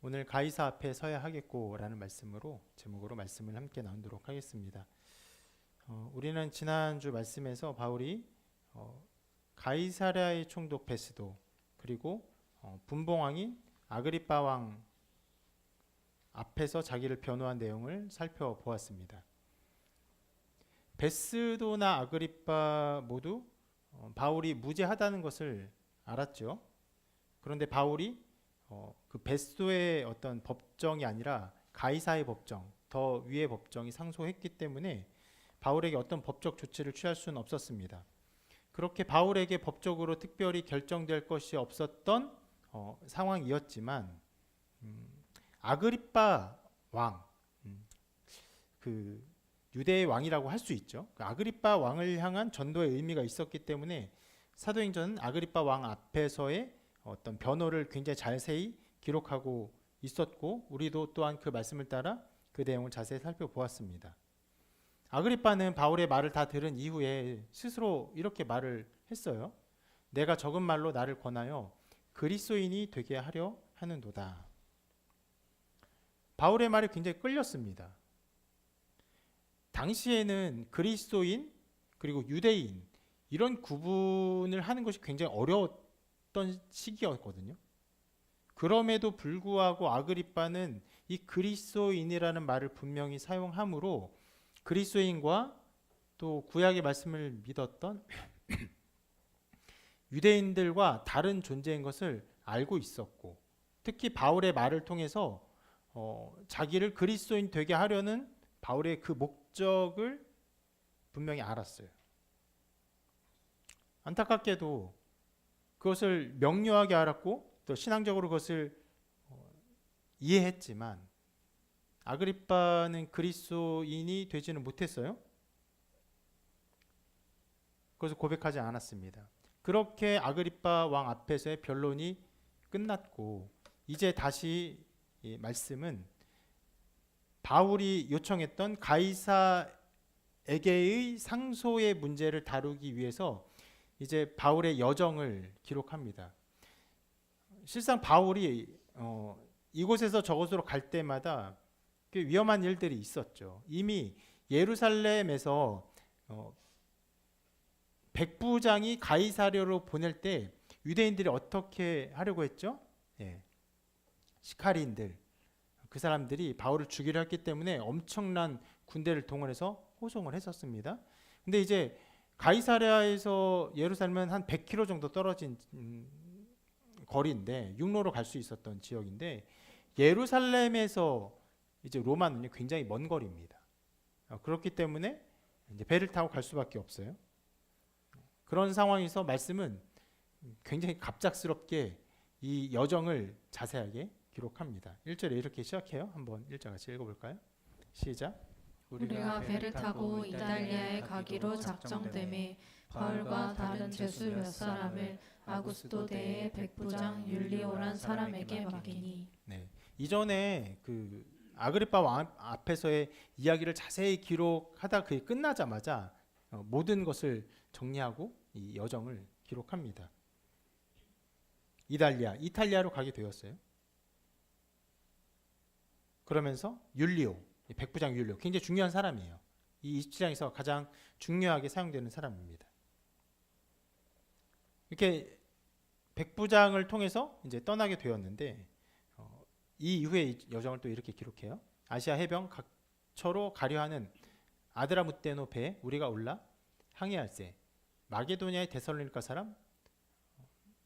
오늘 가이사 앞에 서야 하겠고라는 말씀으로 제목으로 말씀을 함께 나누도록 하겠습니다. 우리는 지난주 말씀에서 바울이 가이사랴의 총독 베스도 그리고 분봉왕인 아그리빠 왕 앞에서 자기를 변호한 내용을 살펴보았습니다. 베스도나 아그리빠 모두 바울이 무죄하다는 것을 알았죠. 그런데 바울이 그 베스도의 어떤 법정이 아니라 가이사의 법정, 더 위의 법정이 상소했기 때문에 바울에게 어떤 법적 조치를 취할 수는 없었습니다. 그렇게 바울에게 법적으로 특별히 결정될 것이 없었던 상황이었지만 아그리빠 왕, 그 유대의 왕이라고 할 수 있죠. 그 아그리빠 왕을 향한 전도의 의미가 있었기 때문에 사도행전은 아그리빠 왕 앞에서의 어떤 변호를 굉장히 자세히 기록하고 있었고 우리도 또한 그 말씀을 따라 그 내용을 자세히 살펴보았습니다. 아그리빠는 바울의 말을 다 들은 이후에 스스로 이렇게 말을 했어요. 내가 적은 말로 나를 권하여 그리스도인이 되게 하려 하는도다. 바울의 말이 굉장히 끌렸습니다. 당시에는 그리스도인 그리고 유대인 이런 구분을 하는 것이 굉장히 어려웠던 시기였거든요. 그럼에도 불구하고 아그리빠는 이 그리스도인이라는 말을 분명히 사용하므로 그리스도인과 또 구약의 말씀을 믿었던 유대인들과 다른 존재인 것을 알고 있었고 특히 바울의 말을 통해서 자기를 그리스도인 되게 하려는 바울의 그 목적을 분명히 알았어요. 안타깝게도 그것을 명료하게 알았고 또 신앙적으로 그것을 이해했지만 아그리빠는 그리스도인이 되지는 못했어요. 그것을 고백하지 않았습니다. 그렇게 아그리빠 왕 앞에서의 변론이 끝났고 이제 다시 이 말씀은 바울이 요청했던 가이사에게의 상소의 문제를 다루기 위해서 이제 바울의 여정을 기록합니다. 실상 바울이 이곳에서 저곳으로 갈 때마다 꽤 위험한 일들이 있었죠. 이미 예루살렘에서 백부장이 가이사랴로 보낼 때 유대인들이 어떻게 하려고 했죠? 시카리인들 그 사람들이 바울을 죽이려 했기 때문에 엄청난 군대를 동원해서 호송을 했었습니다. 근데 이제 가이사랴에서 예루살렘은 한 100km 정도 떨어진 거리인데 육로로 갈 수 있었던 지역인데 예루살렘에서 이제 로마는 굉장히 먼 거리입니다. 그렇기 때문에 이제 배를 타고 갈 수밖에 없어요. 그런 상황에서 말씀은 굉장히 갑작스럽게 이 여정을 자세하게 기록합니다. 1절에 이렇게 시작해요. 한번 1절 같이 읽어볼까요? 시작. 우리가 배를 타고 이달리아에 가기로 작정됨에 바울과 다른 제수 몇 사람을 아구스도 대의 백부장 율리오란 사람에게 맡기니. 네, 이전에 그 아그리빠 왕 앞에서의 이야기를 자세히 기록하다 그게 끝나자마자 모든 것을 정리하고 이 여정을 기록합니다. 이탈리아로 가게 되었어요. 그러면서 율리오, 백부장 율리오 굉장히 중요한 사람이에요. 이 27장에서 가장 중요하게 사용되는 사람입니다. 이렇게 백부장을 통해서 이제 떠나게 되었는데 이 이후의 여정을 또 이렇게 기록해요. 아시아 해변 각처로 가려 하는 아드라무떼노 배에 우리가 올라 항해할세 마게도냐의 데살로니가 사람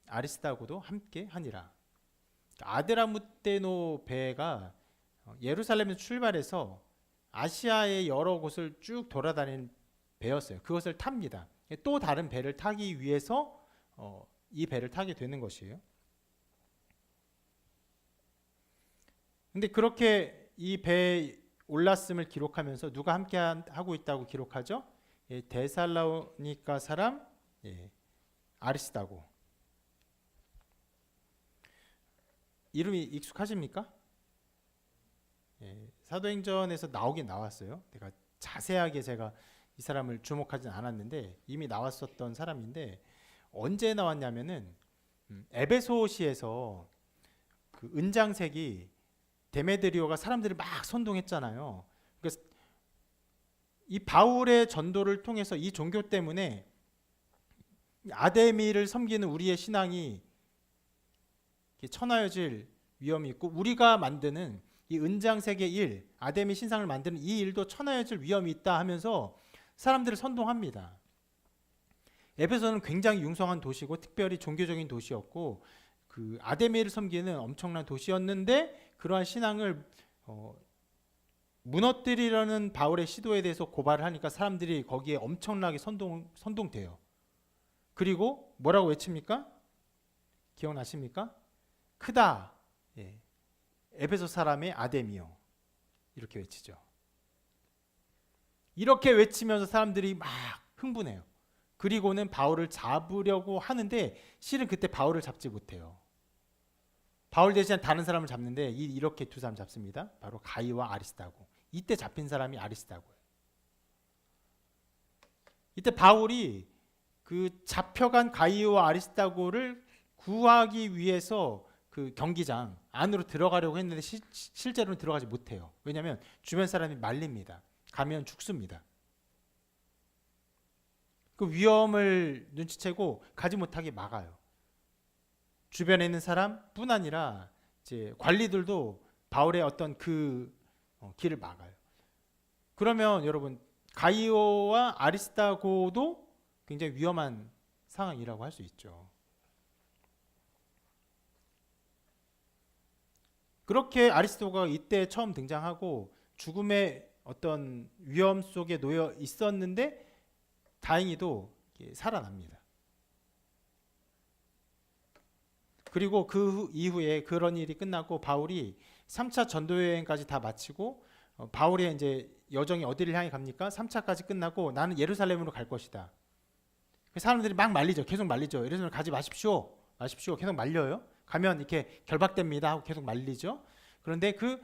아리스다고도 함께 하니라. 아드라무떼노 배가 예루살렘에서 출발해서 아시아의 여러 곳을 쭉 돌아다니는 배였어요. 그것을 탑니다. 또 다른 배를 타기 위해서 이 배를 타게 되는 것이에요. 근데 그렇게 이 배에 올랐음을 기록하면서 누가 함께 하고 있다고 기록하죠? 데살로니가 사람 아리스다고. 이름이 익숙하십니까? 사도행전에서 나오긴 나왔어요. 내가 자세하게 제가 이 사람을 주목하진 않았는데 이미 나왔었던 사람인데 언제 나왔냐면은 에베소시에서 그 은장색이 데메드리오가 사람들을 막 선동했잖아요. 그래서 이 바울의 전도를 통해서 이 종교 때문에 아데미를 섬기는 우리의 신앙이 천하여질 위험이 있고, 우리가 만드는 이 은장세계 일, 아데미 신상을 만드는 이 일도 천하여질 위험이 있다 하면서 사람들을 선동합니다. 에베소는 굉장히 융성한 도시고 특별히 종교적인 도시였고, 그 아데미를 섬기는 엄청난 도시였는데, 그러한 신앙을 무너뜨리려는 바울의 시도에 대해서 고발을 하니까 사람들이 거기에 엄청나게 선동돼요. 그리고 뭐라고 외칩니까? 기억나십니까? 크다. 예. 에베소 사람의 아데미요. 이렇게 외치죠. 이렇게 외치면서 사람들이 막 흥분해요. 그리고는 바울을 잡으려고 하는데 실은 그때 바울을 잡지 못해요. 바울 대신 다른 사람을 잡는데 이렇게 두 사람 잡습니다. 바로 가이와 아리스다고. 이때 잡힌 사람이 아리스다고예요. 이때 바울이 그 잡혀간 가이오와 아리스다고를 구하기 위해서 그 경기장 안으로 들어가려고 했는데 실제로는 들어가지 못해요. 왜냐하면 주변 사람이 말립니다. 가면 죽습니다. 그 위험을 눈치채고 가지 못하게 막아요. 주변에 있는 사람뿐 아니라 이제 관리들도 바울의 어떤 그 길을 막아요. 그러면 여러분 가이오와 아리스다고도 굉장히 위험한 상황이라고 할 수 있죠. 그렇게 아리스도가 이때 처음 등장하고 죽음의 어떤 위험 속에 놓여 있었는데 다행히도 살아납니다. 그리고 그 이후에 그런 일이 끝나고 바울이 3차 전도여행까지 다 마치고 바울의 이제 여정이 어디를 향해 갑니까? 3차까지 끝나고 나는 예루살렘으로 갈 것이다. 사람들이 막 말리죠. 계속 말리죠. 예루살렘 가지 마십시오. 계속 말려요. 가면 이렇게 결박됩니다 하고 계속 말리죠. 그런데 그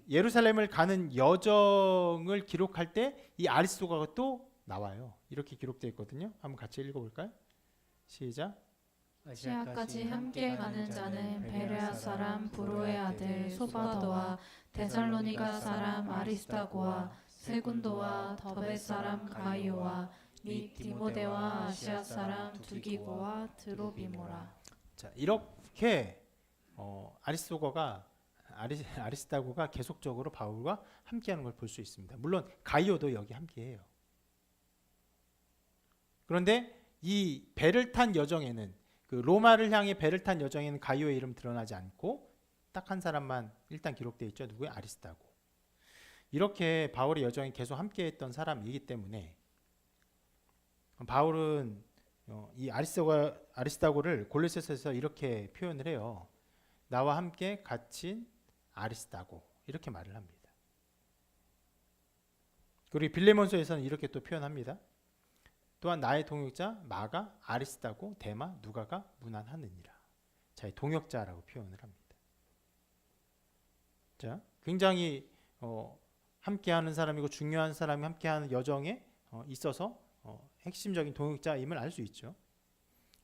예루살렘을 가는 여정을 기록할 때 이 아리스도가가 또 나와요. 이렇게 기록되어 있거든요. 한번 같이 읽어볼까요? 시작. 시아까지 함께 가는 자는 베레아 사람 브로의 아들 소바더와 데살로니가 사람 아리스다고와 세군도와 더베 사람 가이오와 및 디모데와 아시아 사람 두기고와 드로비모라. 자, 이렇게 아리스다고가 계속적으로 바울과 함께하는 걸 볼 수 있습니다. 물론 가이오도 여기 함께해요. 그런데 이 배를 탄 여정에는 그 로마를 향해 배를 탄 여정에는 가이오의 이름 드러나지 않고 딱 한 사람만 일단 기록되어 있죠. 누구의? 아리스다고. 이렇게 바울의 여정에 계속 함께했던 사람이기 때문에 바울은 이 아리스다고를 골로새서에서 이렇게 표현을 해요. 나와 함께 갇힌 아리스다고 이렇게 말을 합니다. 그리고 빌레몬서에서는 이렇게 또 표현합니다. 또한 나의 동역자 마가 아리스다고 데마 누가가 문안하느니라. 자, 동역자라고 표현을 합니다. 자, 굉장히 함께하는 사람이고 중요한 사람이 함께하는 여정에 있어서 핵심적인 동역자임을 알 수 있죠.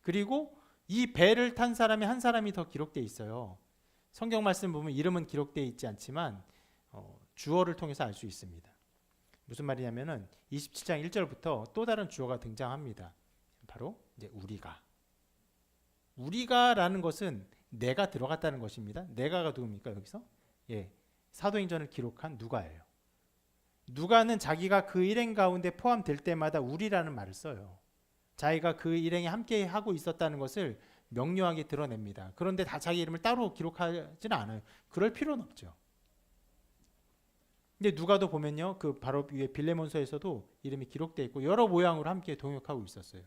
그리고 이 배를 탄 사람이 한 사람이 더 기록되어 있어요. 성경 말씀 보면 이름은 기록되어 있지 않지만 주어를 통해서 알 수 있습니다. 무슨 말이냐면은 27장 1절부터 또 다른 주어가 등장합니다. 바로 이제 우리가라는 것은 내가 들어갔다는 것입니다. 내가가 누굽니까 여기서? 예, 사도행전을 기록한 누가예요. 누가는 자기가 그 일행 가운데 포함될 때마다 우리라는 말을 써요. 자기가 그 일행에 함께 하고 있었다는 것을 명료하게 드러냅니다. 그런데 다 자기 이름을 따로 기록하지는 않아요. 그럴 필요는 없죠. 근데 누가도 보면요, 그 바로 위에 빌레몬서에서도 이름이 기록되어 있고 여러 모양으로 함께 동역하고 있었어요.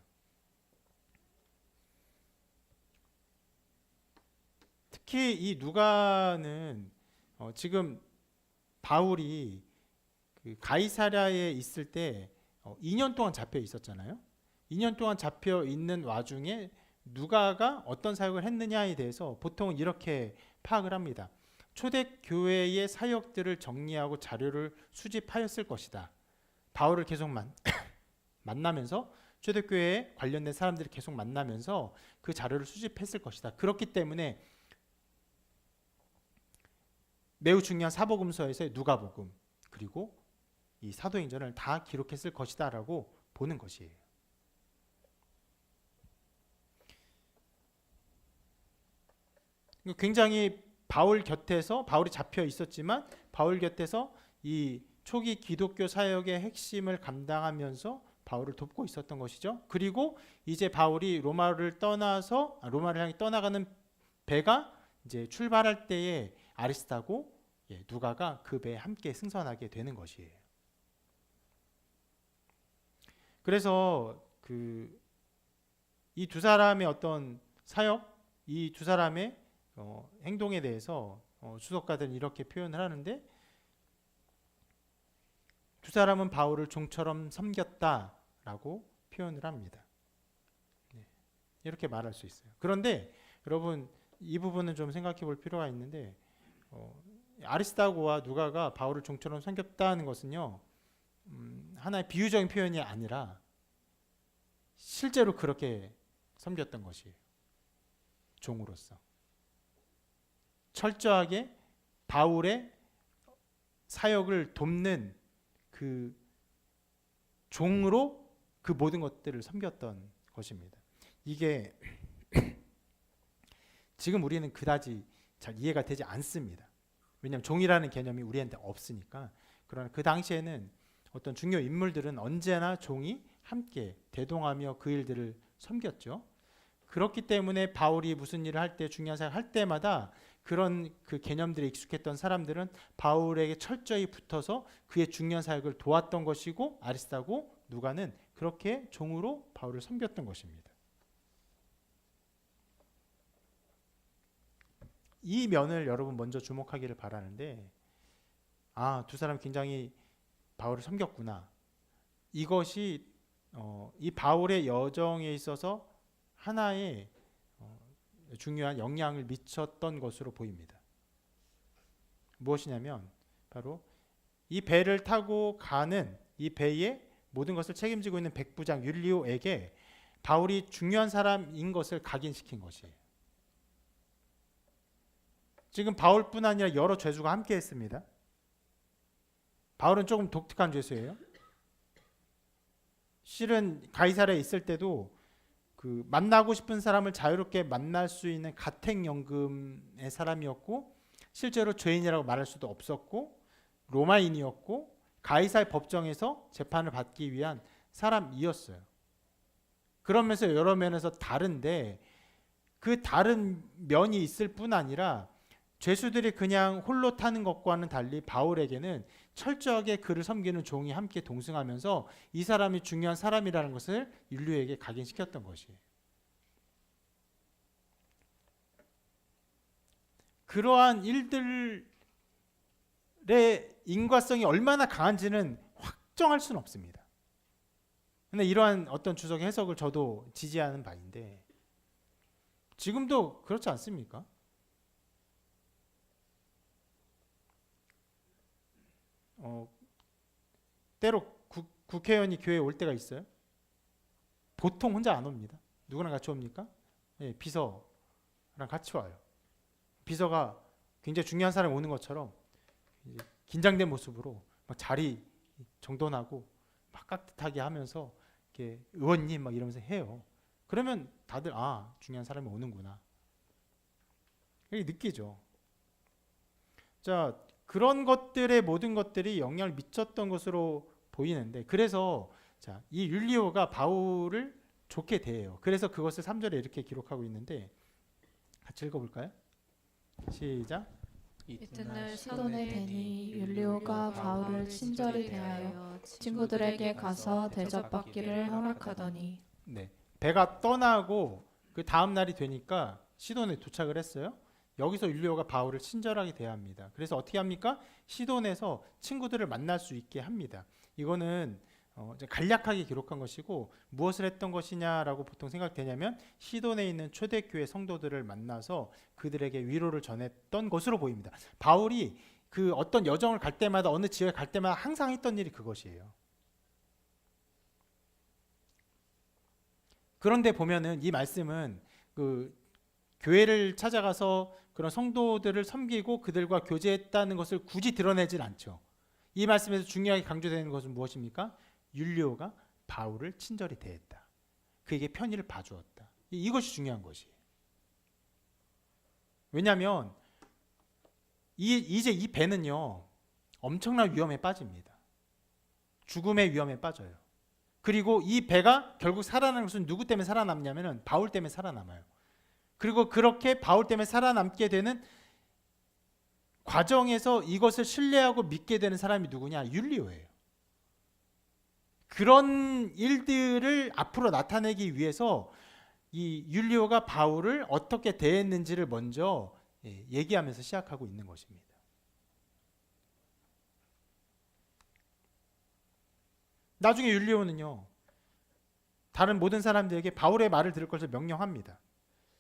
특히 이 누가는 지금 바울이 그 가이사랴에 있을 때 2년 동안 잡혀 있었잖아요. 2년 동안 잡혀 있는 와중에 누가가 어떤 사역을 했느냐에 대해서 보통 이렇게 파악을 합니다. 초대교회의 사역들을 정리하고 자료를 수집하였을 것이다. 바울을 계속 만나면서 초대교회에 관련된 사람들을 계속 만나면서 그 자료를 수집했을 것이다. 그렇기 때문에 매우 중요한 사복음서에서의 누가복음 그리고 이 사도행전을 다 기록했을 것이다라고 보는 것이에요. 굉장히 바울이 잡혀 있었지만 바울 곁에서 이 초기 기독교 사역의 핵심을 감당하면서 바울을 돕고 있었던 것이죠. 그리고 이제 바울이 로마를 향해 떠나가는 배가 이제 출발할 때에 아리스타고 누가가 그 배에 함께 승선하게 되는 것이에요. 그래서 이 두 사람의 어떤 사역, 이 두 사람의 행동에 대해서 주석가들은 이렇게 표현을 하는데, 두 사람은 바울을 종처럼 섬겼다라고 표현을 합니다. 이렇게 말할 수 있어요. 그런데 여러분, 이 부분은 좀 생각해 볼 필요가 있는데, 아리스타고와 누가가 바울을 종처럼 섬겼다는 것은요, 하나의 비유적인 표현이 아니라 실제로 그렇게 섬겼던 것이에요. 종으로서 철저하게 바울의 사역을 돕는 그 종으로 그 모든 것들을 섬겼던 것입니다. 이게 지금 우리는 그다지 잘 이해가 되지 않습니다. 왜냐하면 종이라는 개념이 우리한테 없으니까. 그러나 그 당시에는 어떤 중요 인물들은 언제나 종이 함께 대동하며 그 일들을 섬겼죠. 그렇기 때문에 바울이 무슨 일을 할 때, 중요한 사역을 할 때마다 그런 그 개념들에 익숙했던 사람들은 바울에게 철저히 붙어서 그의 중요한 사역을 도왔던 것이고, 아리스타고 누가는 그렇게 종으로 바울을 섬겼던 것입니다. 이 면을 여러분 먼저 주목하기를 바라는데, 두 사람 굉장히 바울을 섬겼구나. 이것이 이 바울의 여정에 있어서 하나의 중요한 영향을 미쳤던 것으로 보입니다. 무엇이냐면 바로 이 배를 타고 가는 이 배의 모든 것을 책임지고 있는 백부장 율리오에게 바울이 중요한 사람인 것을 각인시킨 것이에요. 지금 바울뿐 아니라 여러 죄수가 함께 했습니다. 바울은 조금 독특한 죄수예요. 실은 가이사랴에 있을 때도 그 만나고 싶은 사람을 자유롭게 만날 수 있는 가택연금의 사람이었고, 실제로 죄인이라고 말할 수도 없었고, 로마인이었고, 가이사의 법정에서 재판을 받기 위한 사람이었어요. 그러면서 여러 면에서 다른데, 그 다른 면이 있을 뿐 아니라 죄수들이 그냥 홀로 타는 것과는 달리 바울에게는 철저하게 그를 섬기는 종이 함께 동승하면서 이 사람이 중요한 사람이라는 것을 율리오에게 각인시켰던 것이에요. 그러한 일들의 인과성이 얼마나 강한지는 확정할 수는 없습니다. 근데 이러한 어떤 주석의 해석을 저도 지지하는 바인데, 지금도 그렇지 않습니까? 때로 국회의원이 교회에 올 때가 있어요. 보통 혼자 안 옵니다. 누구랑 같이 옵니까? 비서랑 같이 와요. 비서가 굉장히 중요한 사람이 오는 것처럼 긴장된 모습으로 막 자리 정돈하고 막 깍듯하게 하면서 이렇게 의원님 막 이러면서 해요. 그러면 다들 중요한 사람이 오는구나. 이렇게 느끼죠. 자, 그런 것들의 모든 것들이 영향을 미쳤던 것으로 보이는데, 그래서 이 율리오가 바울을 좋게 대해요. 그래서 그것을 3절에 이렇게 기록하고 있는데, 같이 읽어볼까요? 시작. 이튿날 시돈에 뵈니 율리오가 바울을 친절히 대하여 친구들에게 가서 대접받기를 허락하더니. 네, 배가 떠나고 그 다음 날이 되니까 시돈에 도착을 했어요. 여기서 율리오가 바울을 친절하게 대합니다. 그래서 어떻게 합니까? 시돈에서 친구들을 만날 수 있게 합니다. 이거는 간략하게 기록한 것이고, 무엇을 했던 것이냐라고 보통 생각되냐면 시돈에 있는 초대교회 성도들을 만나서 그들에게 위로를 전했던 것으로 보입니다. 바울이 그 어떤 여정을 갈 때마다, 어느 지역에 갈 때마다 항상 했던 일이 그것이에요. 그런데 보면은 이 말씀은 그 교회를 찾아가서 그런 성도들을 섬기고 그들과 교제했다는 것을 굳이 드러내질 않죠. 이 말씀에서 중요하게 강조되는 것은 무엇입니까? 율리오가 바울을 친절히 대했다. 그에게 편의를 봐주었다. 이것이 중요한 것이에요. 왜냐하면 이제 이 배는요 엄청난 위험에 빠집니다. 죽음의 위험에 빠져요. 그리고 이 배가 결국 살아나는 것은 누구 때문에 살아남냐면은 바울 때문에 살아남아요. 그리고 그렇게 바울 때문에 살아남게 되는 과정에서 이것을 신뢰하고 믿게 되는 사람이 누구냐? 율리오예요. 그런 일들을 앞으로 나타내기 위해서 이 율리오가 바울을 어떻게 대했는지를 먼저 얘기하면서 시작하고 있는 것입니다. 나중에 율리오는요 다른 모든 사람들에게 바울의 말을 들을 것을 명령합니다.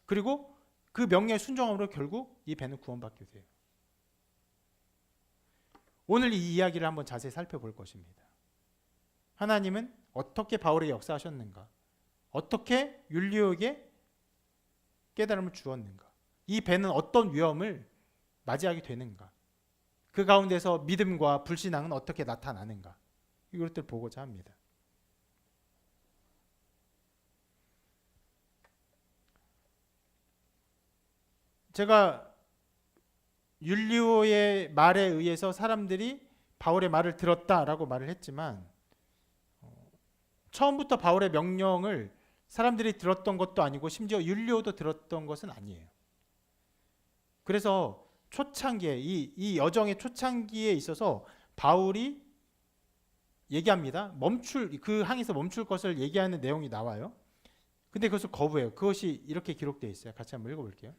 그리고 그 명령에 순종함으로 결국 이 배는 구원받게 돼요. 오늘 이 이야기를 한번 자세히 살펴볼 것입니다. 하나님은 어떻게 바울에게 역사하셨는가? 어떻게 율리오에게 깨달음을 주었는가? 이 배는 어떤 위험을 맞이하게 되는가? 그 가운데서 믿음과 불신앙은 어떻게 나타나는가? 이것들 보고자 합니다. 제가 율리오의 말에 의해서 사람들이 바울의 말을 들었다라고 말을 했지만 처음부터 바울의 명령을 사람들이 들었던 것도 아니고 심지어 율리오도 들었던 것은 아니에요. 그래서 초창기에 이 여정의 초창기에 있어서 바울이 얘기합니다. 그 항에서 멈출 것을 얘기하는 내용이 나와요. 근데 그것을 거부해요. 그것이 이렇게 기록되어 있어요. 같이 한번 읽어볼게요.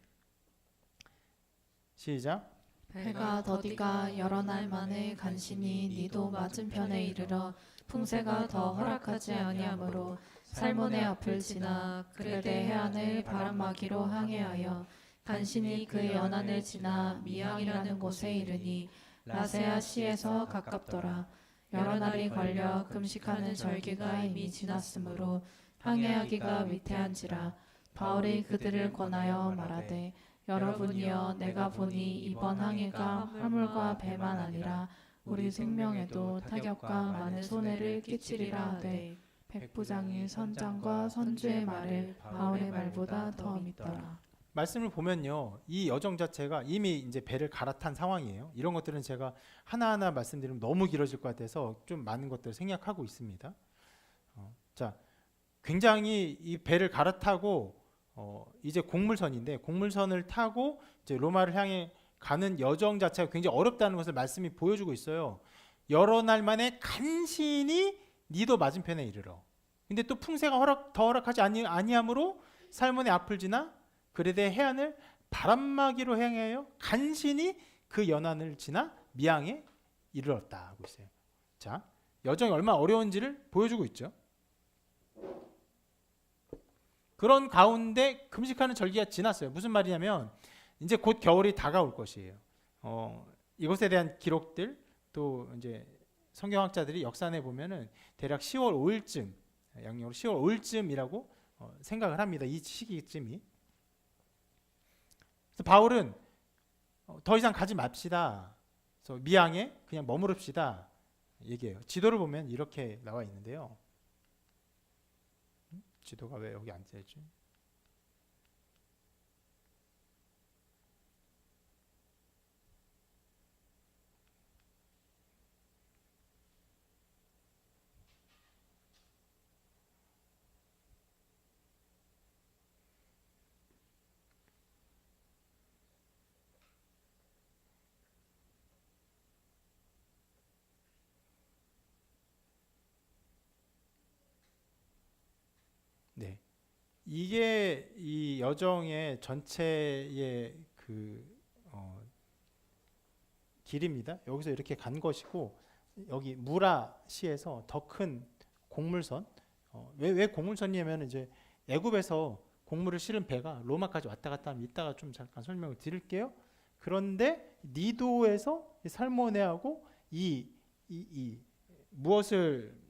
시작. 배가 더디가 여러 날 만에 간신히 니도 맞은편에 이르러 풍세가 더 허락하지 아니하므로 살몬의 앞을 지나 그레데 해안을 바람막이로 항해하여 간신히 그 연안을 지나 미항이라는 곳에 이르니 라세아 시에서 가깝더라. 여러 날이 걸려 금식하는 절기가 이미 지났으므로 항해하기가 위태한지라. 바울이 그들을 권하여 말하되 여러분이여 내가 보니 이번 항해가 화물과 배만 아니라 우리 생명에도 타격과 많은 손해를 끼치리라 하되 백부장이 선장과 선주의 말을 바울의 말보다 더 믿더라. 말씀을 보면요, 이 여정 자체가 이미 이제 배를 갈아탄 상황이에요. 이런 것들은 제가 하나하나 말씀드리면 너무 길어질 것 같아서 좀 많은 것들을 생략하고 있습니다. 자, 굉장히 이 배를 갈아타고 이제 공물선인데 공물선을 타고 이제 로마를 향해 가는 여정 자체가 굉장히 어렵다는 것을 말씀이 보여주고 있어요. 여러 날 만에 간신히 니도 맞은편에 이르러. 근데 또 풍세가 더 허락하지 아니하므로 살몬의 앞을 지나 그레데 해안을 바람막이로 향하여 간신히 그 연안을 지나 미항에 이르렀다 하고 있어요. 자, 여정이 얼마나 어려운지를 보여주고 있죠. 그런 가운데 금식하는 절기가 지났어요. 무슨 말이냐면 이제 곧 겨울이 다가올 것이에요. 이것에 대한 기록들 또 이제 성경학자들이 역산해 보면은 대략 10월 5일쯤 양력으로 10월 5일쯤이라고 생각을 합니다. 이 시기쯤이. 그래서 바울은 더 이상 가지 맙시다. 그래서 미항에 그냥 머무릅시다. 얘기해요. 지도를 보면 이렇게 나와 있는데요. 지도가 왜 여기 안 되지? 네. 이게 이 여정의 전체의 그 길입니다. 여기서 이렇게 간 것이고 여기 무라시에서 더 큰 곡물선. 왜 곡물선이냐면 이제 애굽에서 곡물을 실은 배가 로마까지 왔다 갔다 하면 이따가 좀 잠깐 설명을 드릴게요. 그런데 니도에서 살모네하고 이 무엇을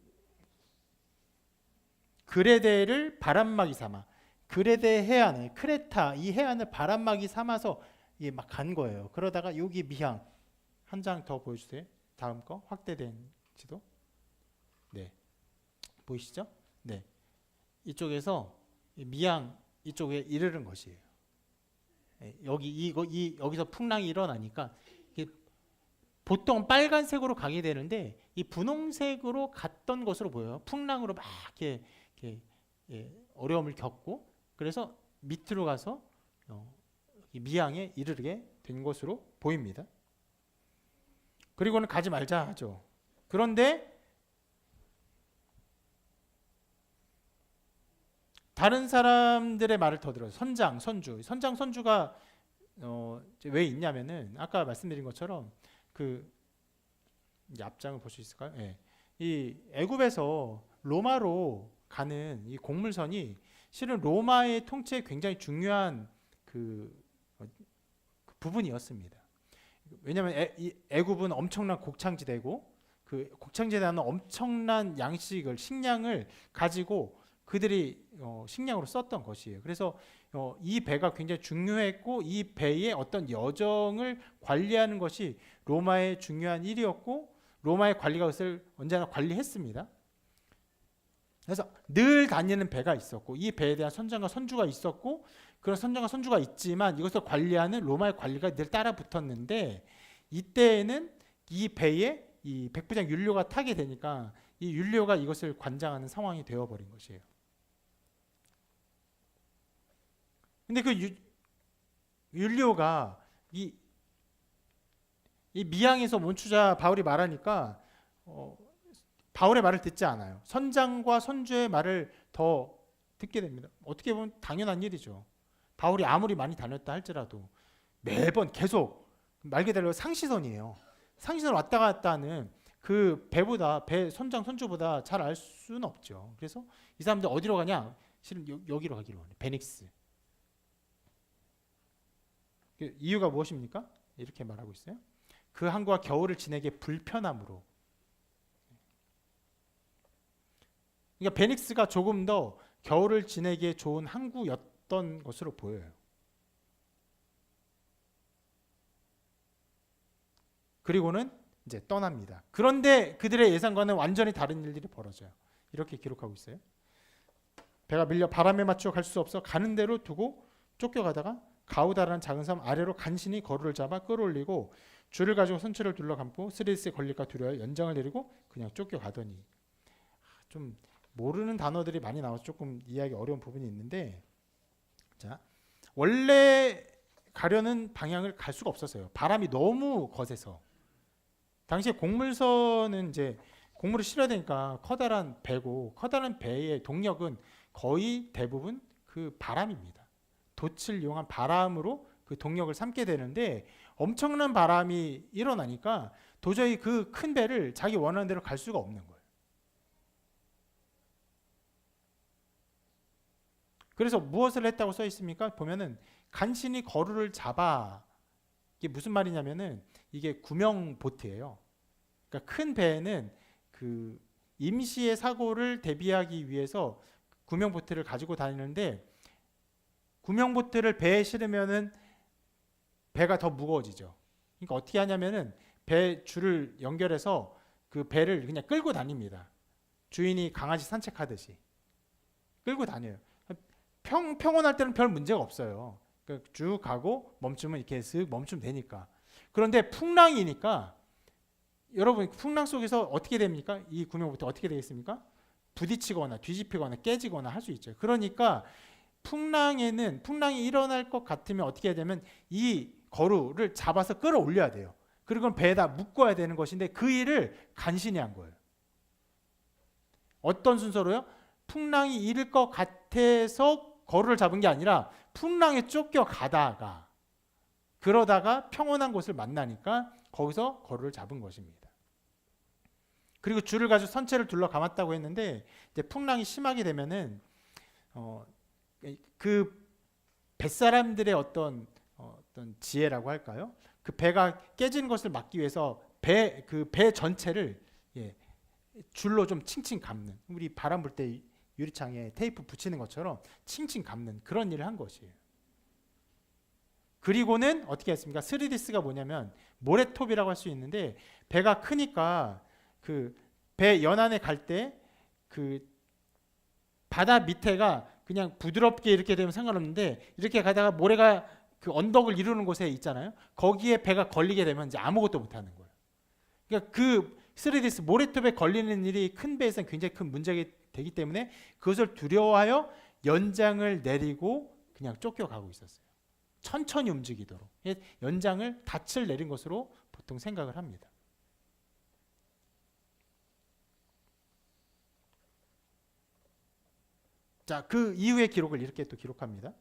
그레데를 바람막이 삼아 그레데 해안을 크레타 이 해안을 바람막이 삼아서 이게 막 간 거예요. 그러다가 여기 미항 한 장 더 보여주세요. 다음 거 확대된 지도. 네, 보이시죠? 네, 이쪽에서 이 미항 이쪽에 이르는 것이에요. 예, 여기서 풍랑이 일어나니까 이게 보통 빨간색으로 가게 되는데 이 분홍색으로 갔던 것으로 보여요. 풍랑으로 막 이렇게 어려움을 겪고 그래서 밑으로 가서 이 미항에 이르게 된 것으로 보입니다. 그리고는 가지 말자 하죠. 그런데 다른 사람들의 말을 더 들어요. 선장, 선주가 왜 있냐면은 아까 말씀드린 것처럼 그 이제 앞장을 볼 수 있을까요? 예. 이 애굽에서 로마로 가는 이 곡물선이 실은 로마의 통치에 굉장히 중요한 그 부분이었습니다. 왜냐하면 애굽은 엄청난 곡창지대고 그 곡창지대는 엄청난 양식을 식량을 가지고 그들이 식량으로 썼던 것이에요. 그래서 이 배가 굉장히 중요했고 이 배의 어떤 여정을 관리하는 것이 로마의 중요한 일이었고 로마의 관리가 그것을 언제나 관리했습니다. 그래서 늘 다니는 배가 있었고 이 배에 대한 선장과 선주가 있었고 그런 선장과 선주가 있지만 이것을 관리하는 로마의 관리가 늘 따라 붙었는데 이때에는 이 배에 이 백부장 율리오가 타게 되니까 이 율리오가 이것을 관장하는 상황이 되어버린 것이에요. 근데 그 율리오가 이 미항에서 멈추자 바울이 말하니까 바울의 말을 듣지 않아요. 선장과 선주의 말을 더 듣게 됩니다. 어떻게 보면 당연한 일이죠. 바울이 아무리 많이 다녔다 할지라도 매번 계속 말 그대로 상시선이에요. 상시선 왔다 갔다 하는 그 배 선장 선주보다 잘 알 수는 없죠. 그래서 이 사람들 어디로 가냐? 실은 여기로 가기로 하네. 베닉스. 이유가 무엇입니까? 이렇게 말하고 있어요. 그 항구가 겨울을 지내기 불편함으로. 그러니까 베닉스가 조금 더 겨울을 지내기에 좋은 항구였던 것으로 보여요. 그리고는 이제 떠납니다. 그런데 그들의 예상과는 완전히 다른 일들이 벌어져요. 이렇게 기록하고 있어요. 배가 밀려 바람에 맞추어 갈 수 없어 가는 대로 두고 쫓겨가다가 가우다라는 작은 섬 아래로 간신히 거루를 잡아 끌어올리고 줄을 가지고 선체를 둘러 감고 스리스에 걸릴까 두려워 연장을 내리고 그냥 쫓겨가더니. 좀 모르는 단어들이 많이 나와서 조금 이해하기 어려운 부분이 있는데, 자, 원래 가려는 방향을 갈 수가 없었어요. 바람이 너무 거세서. 당시에 곡물선은 이제 곡물을 실어야 되니까 커다란 배고, 커다란 배의 동력은 거의 대부분 그 바람입니다. 돛을 이용한 바람으로 그 동력을 삼게 되는데, 엄청난 바람이 일어나니까 도저히 그 큰 배를 자기 원하는 대로 갈 수가 없는 거예요. 그래서 무엇을 했다고 써 있습니까? 보면은 간신히 거루를 잡아. 이게 무슨 말이냐면은 이게 구명 보트예요. 그러니까 큰 배에는 그 임시의 사고를 대비하기 위해서 구명 보트를 가지고 다니는데, 구명 보트를 배에 실으면은 배가 더 무거워지죠. 그러니까 어떻게 하냐면은 배 줄을 연결해서 그 배를 그냥 끌고 다닙니다. 주인이 강아지 산책하듯이 끌고 다녀요. 평온할 때는 별 문제가 없어요. 그러니까 쭉 가고 멈추면 이렇게 슥 멈추면 되니까. 그런데 풍랑이니까, 여러분 풍랑 속에서 어떻게 됩니까? 이 구명보트 어떻게 되겠습니까? 부딪히거나 뒤집히거나 깨지거나 할 수 있죠. 그러니까 풍랑이 일어날 것 같으면 어떻게 해야 되면 이 거루를 잡아서 끌어올려야 돼요. 그리고 배에다 묶어야 되는 것인데 그 일을 간신히 한 거예요. 어떤 순서로요? 풍랑이 일을 것 같아서 거루를 잡은 게 아니라 풍랑에 쫓겨가다가 그러다가 평온한 곳을 만나니까 거기서 거루를 잡은 것입니다. 그리고 줄을 가지고 선체를 둘러 감았다고 했는데, 이제 풍랑이 심하게 되면은 그 뱃사람들의 어떤 지혜라고 할까요? 그 배가 깨지는 것을 막기 위해서 배 전체를 줄로 좀 칭칭 감는, 우리 바람 불 때 유리창에 테이프 붙이는 것처럼 칭칭 감는 그런 일을 한 것이에요. 그리고는 어떻게 했습니까? 스리디스가 뭐냐면 모래톱이라고 할 수 있는데 배가 크니까 그 배 연안에 갈 때 그 바다 밑에가 그냥 부드럽게 이렇게 되면 상관없는데 이렇게 가다가 모래가 그 언덕을 이루는 곳에 있잖아요. 거기에 배가 걸리게 되면 이제 아무것도 못 하는 거예요. 그러니까 그 스리디스 모래톱에 걸리는 일이 큰 배에서는 굉장히 큰 문제가 되기 때문에 그것을 두려워하여 연장을 내리고 그냥 쫓겨가고 있었어요. 천천히 움직이도록 연장을 닻을 내린 것으로 보통 생각을 합니다. 자, 그 이후의 기록을 이렇게 또 기록합니다.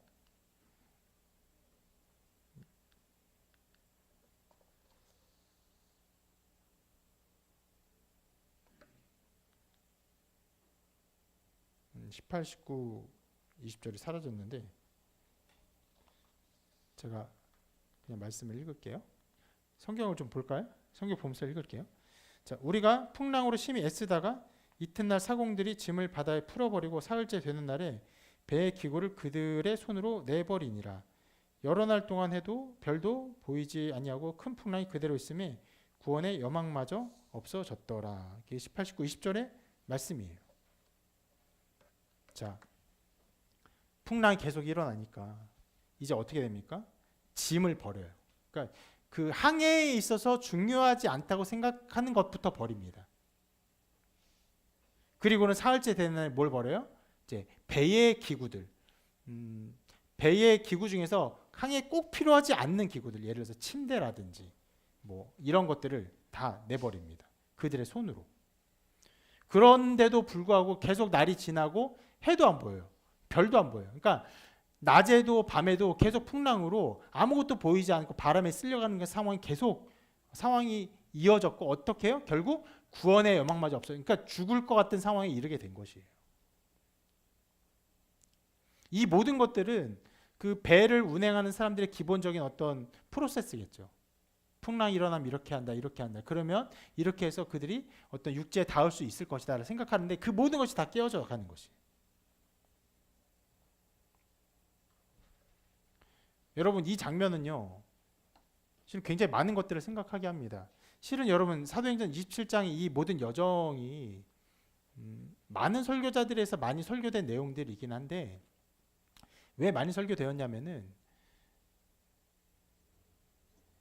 음, 18, 19, 20절이 사라졌는데 제가 그냥 말씀을 읽을게요. 성경을 좀 볼까요? 성경 보면서 읽을게요. 자, 우리가 풍랑으로 심히 애쓰다가 이튿날 사공들이 짐을 바다에 풀어버리고 사흘째 되는 날에 배의 기구를 그들의 손으로 내버리니라. 여러 날 동안 해도 별도 보이지 아니하고 큰 풍랑이 그대로 있음에 구원의 여망마저 없어졌더라. 이게 18, 19, 20절의 말씀이에요. 자, 풍랑이 계속 일어나니까 이제 어떻게 됩니까? 짐을 버려요. 그러니까 그 항해에 있어서 중요하지 않다고 생각하는 것부터 버립니다. 그리고는 사흘째 되는 날 뭘 버려요? 이제 배의 기구들, 배의 기구 중에서 항해에 꼭 필요하지 않는 기구들, 예를 들어서 침대라든지 뭐 이런 것들을 다 내버립니다. 그들의 손으로. 그런데도 불구하고 계속 날이 지나고 해도 안 보여요. 별도 안 보여요. 그러니까 낮에도 밤에도 계속 풍랑으로 아무것도 보이지 않고 바람에 쓸려가는 그 상황이 이어졌고 어떻게 해요? 결국 구원의 여망마저 없어요. 그러니까 죽을 것 같은 상황에 이르게 된 것이에요. 이 모든 것들은 그 배를 운행하는 사람들의 기본적인 어떤 프로세스겠죠. 풍랑이 일어나면 이렇게 한다, 이렇게 한다. 그러면 이렇게 해서 그들이 어떤 육지에 닿을 수 있을 것이다라고 생각하는데 그 모든 것이 다 깨어져 가는 것이에요. 여러분, 이 장면은요, 실은 굉장히 많은 것들을 생각하게 합니다. 실은 여러분, 사도행전 27장의 이 모든 여정이 많은 설교자들에서 많이 설교된 내용들이긴 한데 왜 많이 설교되었냐면은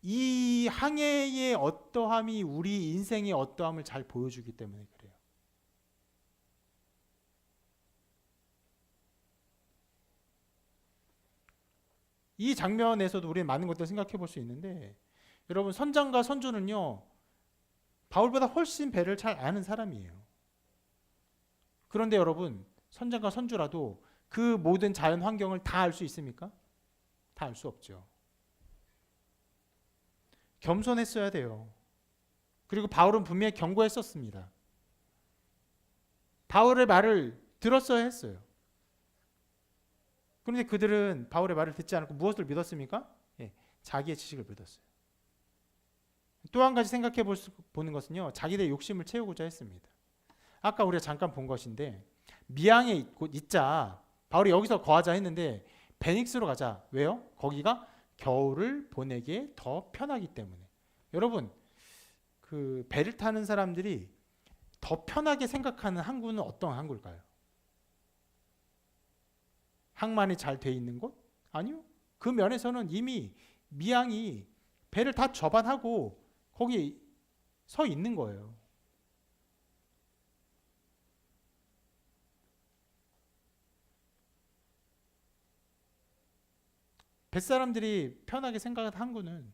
이 항해의 어떠함이 우리 인생의 어떠함을 잘 보여주기 때문에 그래요. 이 장면에서도 우리는 많은 것들을 생각해 볼 수 있는데 여러분, 선장과 선주는요 바울보다 훨씬 배를 잘 아는 사람이에요. 그런데 여러분, 선장과 선주라도 그 모든 자연 환경을 다 알 수 있습니까? 다 알 수 없죠. 겸손했어야 돼요. 그리고 바울은 분명히 경고했었습니다. 바울의 말을 들었어야 했어요. 그런데 그들은 바울의 말을 듣지 않고 무엇을 믿었습니까? 자기의 지식을 믿었어요. 또 한 가지 생각해 보는 것은요, 자기들의 욕심을 채우고자 했습니다. 아까 우리가 잠깐 본 것인데 미양에 있자, 바울이 여기서 거하자 했는데 베닉스로 가자. 왜요? 거기가 겨울을 보내기에 더 편하기 때문에. 여러분, 그 배를 타는 사람들이 더 편하게 생각하는 항구는 어떤 항구일까요? 항만이 잘 돼 있는 곳? 아니요. 그 면에서는 이미 미양이 배를 다 접안하고 거기 서 있는 거예요. 뱃사람들이 편하게 생각한 항구는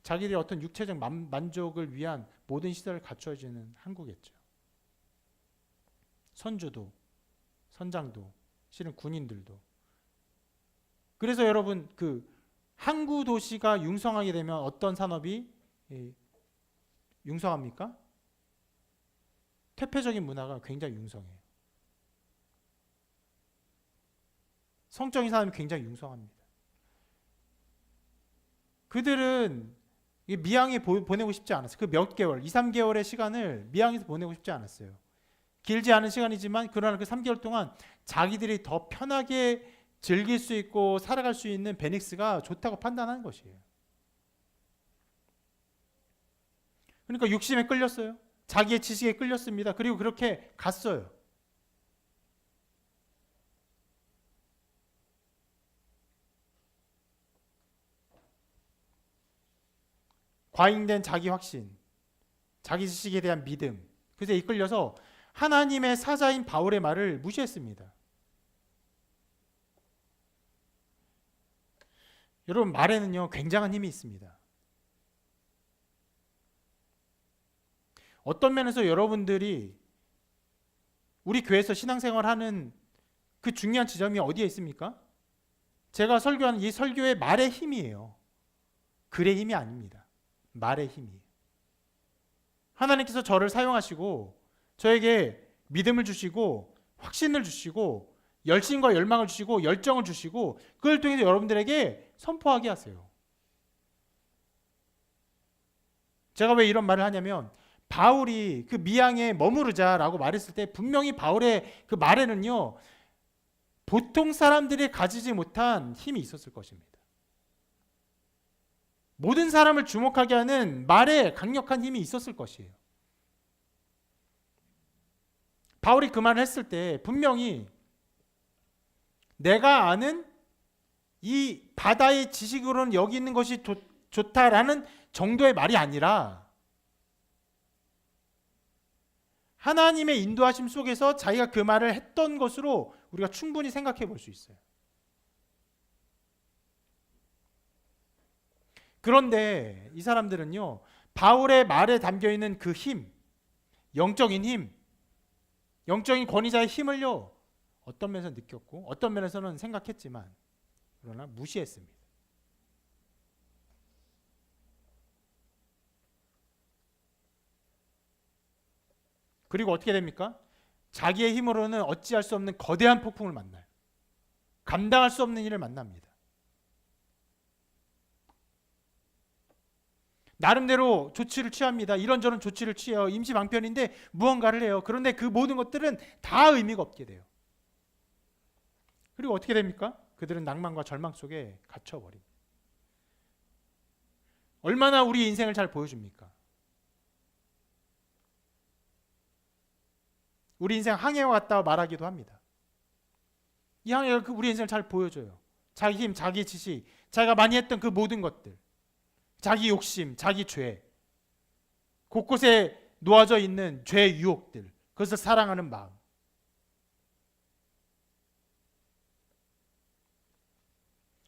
자기들의 어떤 육체적 만족을 위한 모든 시설을 갖춰주는 항구겠죠. 선주도, 선장도, 실은 군인들도. 그래서 여러분, 그 항구 도시가 융성하게 되면 어떤 산업이 융성합니까? 퇴폐적인 문화가 굉장히 융성해요. 성적인 사람이 굉장히 융성합니다. 그들은 미양에 보내고 싶지 않았어요. 그 몇 개월, 2, 3개월의 시간을 미양에서 보내고 싶지 않았어요. 길지 않은 시간이지만 그러나 그 3개월 동안 자기들이 더 편하게 즐길 수 있고 살아갈 수 있는 베닉스가 좋다고 판단한 것이에요. 그러니까 욕심에 끌렸어요. 자기의 지식에 끌렸습니다. 그리고 그렇게 갔어요. 과잉된 자기 확신, 자기 지식에 대한 믿음, 그래서 이끌려서 하나님의 사자인 바울의 말을 무시했습니다. 여러분, 말에는요 굉장한 힘이 있습니다. 어떤 면에서 여러분들이 우리 교회에서 신앙생활하는 그 중요한 지점이 어디에 있습니까? 제가 설교하는 이 설교의 말의 힘이에요. 글의 힘이 아닙니다. 말의 힘이에요. 하나님께서 저를 사용하시고 저에게 믿음을 주시고 확신을 주시고 열심과 열망을 주시고 열정을 주시고 그걸 통해서 여러분들에게 선포하게 하세요. 제가 왜 이런 말을 하냐면 바울이 그 미양에 머무르자라고 말했을 때 분명히 바울의 그 말에는요 보통 사람들이 가지지 못한 힘이 있었을 것입니다. 모든 사람을 주목하게 하는 말에 강력한 힘이 있었을 것이에요. 바울이 그 말을 했을 때 분명히 내가 아는 이 바다의 지식으로는 여기 있는 것이 좋다라는 정도의 말이 아니라 하나님의 인도하심 속에서 자기가 그 말을 했던 것으로 우리가 충분히 생각해 볼 수 있어요. 그런데 이 사람들은요 바울의 말에 담겨있는 그 힘, 영적인 힘, 영적인 권위자의 힘을요 어떤 면에서 느꼈고 어떤 면에서는 생각했지만 그러나 무시했습니다. 그리고 어떻게 됩니까? 자기의 힘으로는 어찌할 수 없는 거대한 폭풍을 만나요. 감당할 수 없는 일을 만납니다. 나름대로 조치를 취합니다. 이런저런 조치를 취해요. 임시방편인데 무언가를 해요. 그런데 그 모든 것들은 다 의미가 없게 돼요. 그리고 어떻게 됩니까? 그들은 낭만과 절망 속에 갇혀버립니다. 얼마나 우리 인생을 잘 보여줍니까? 우리 인생 항해와 같다 말하기도 합니다. 이 항해가 우리 인생을 잘 보여줘요. 자기 힘, 자기 지식, 자기가 많이 했던 그 모든 것들, 자기 욕심, 자기 죄, 곳곳에 놓아져 있는 죄의 유혹들, 그것을 사랑하는 마음.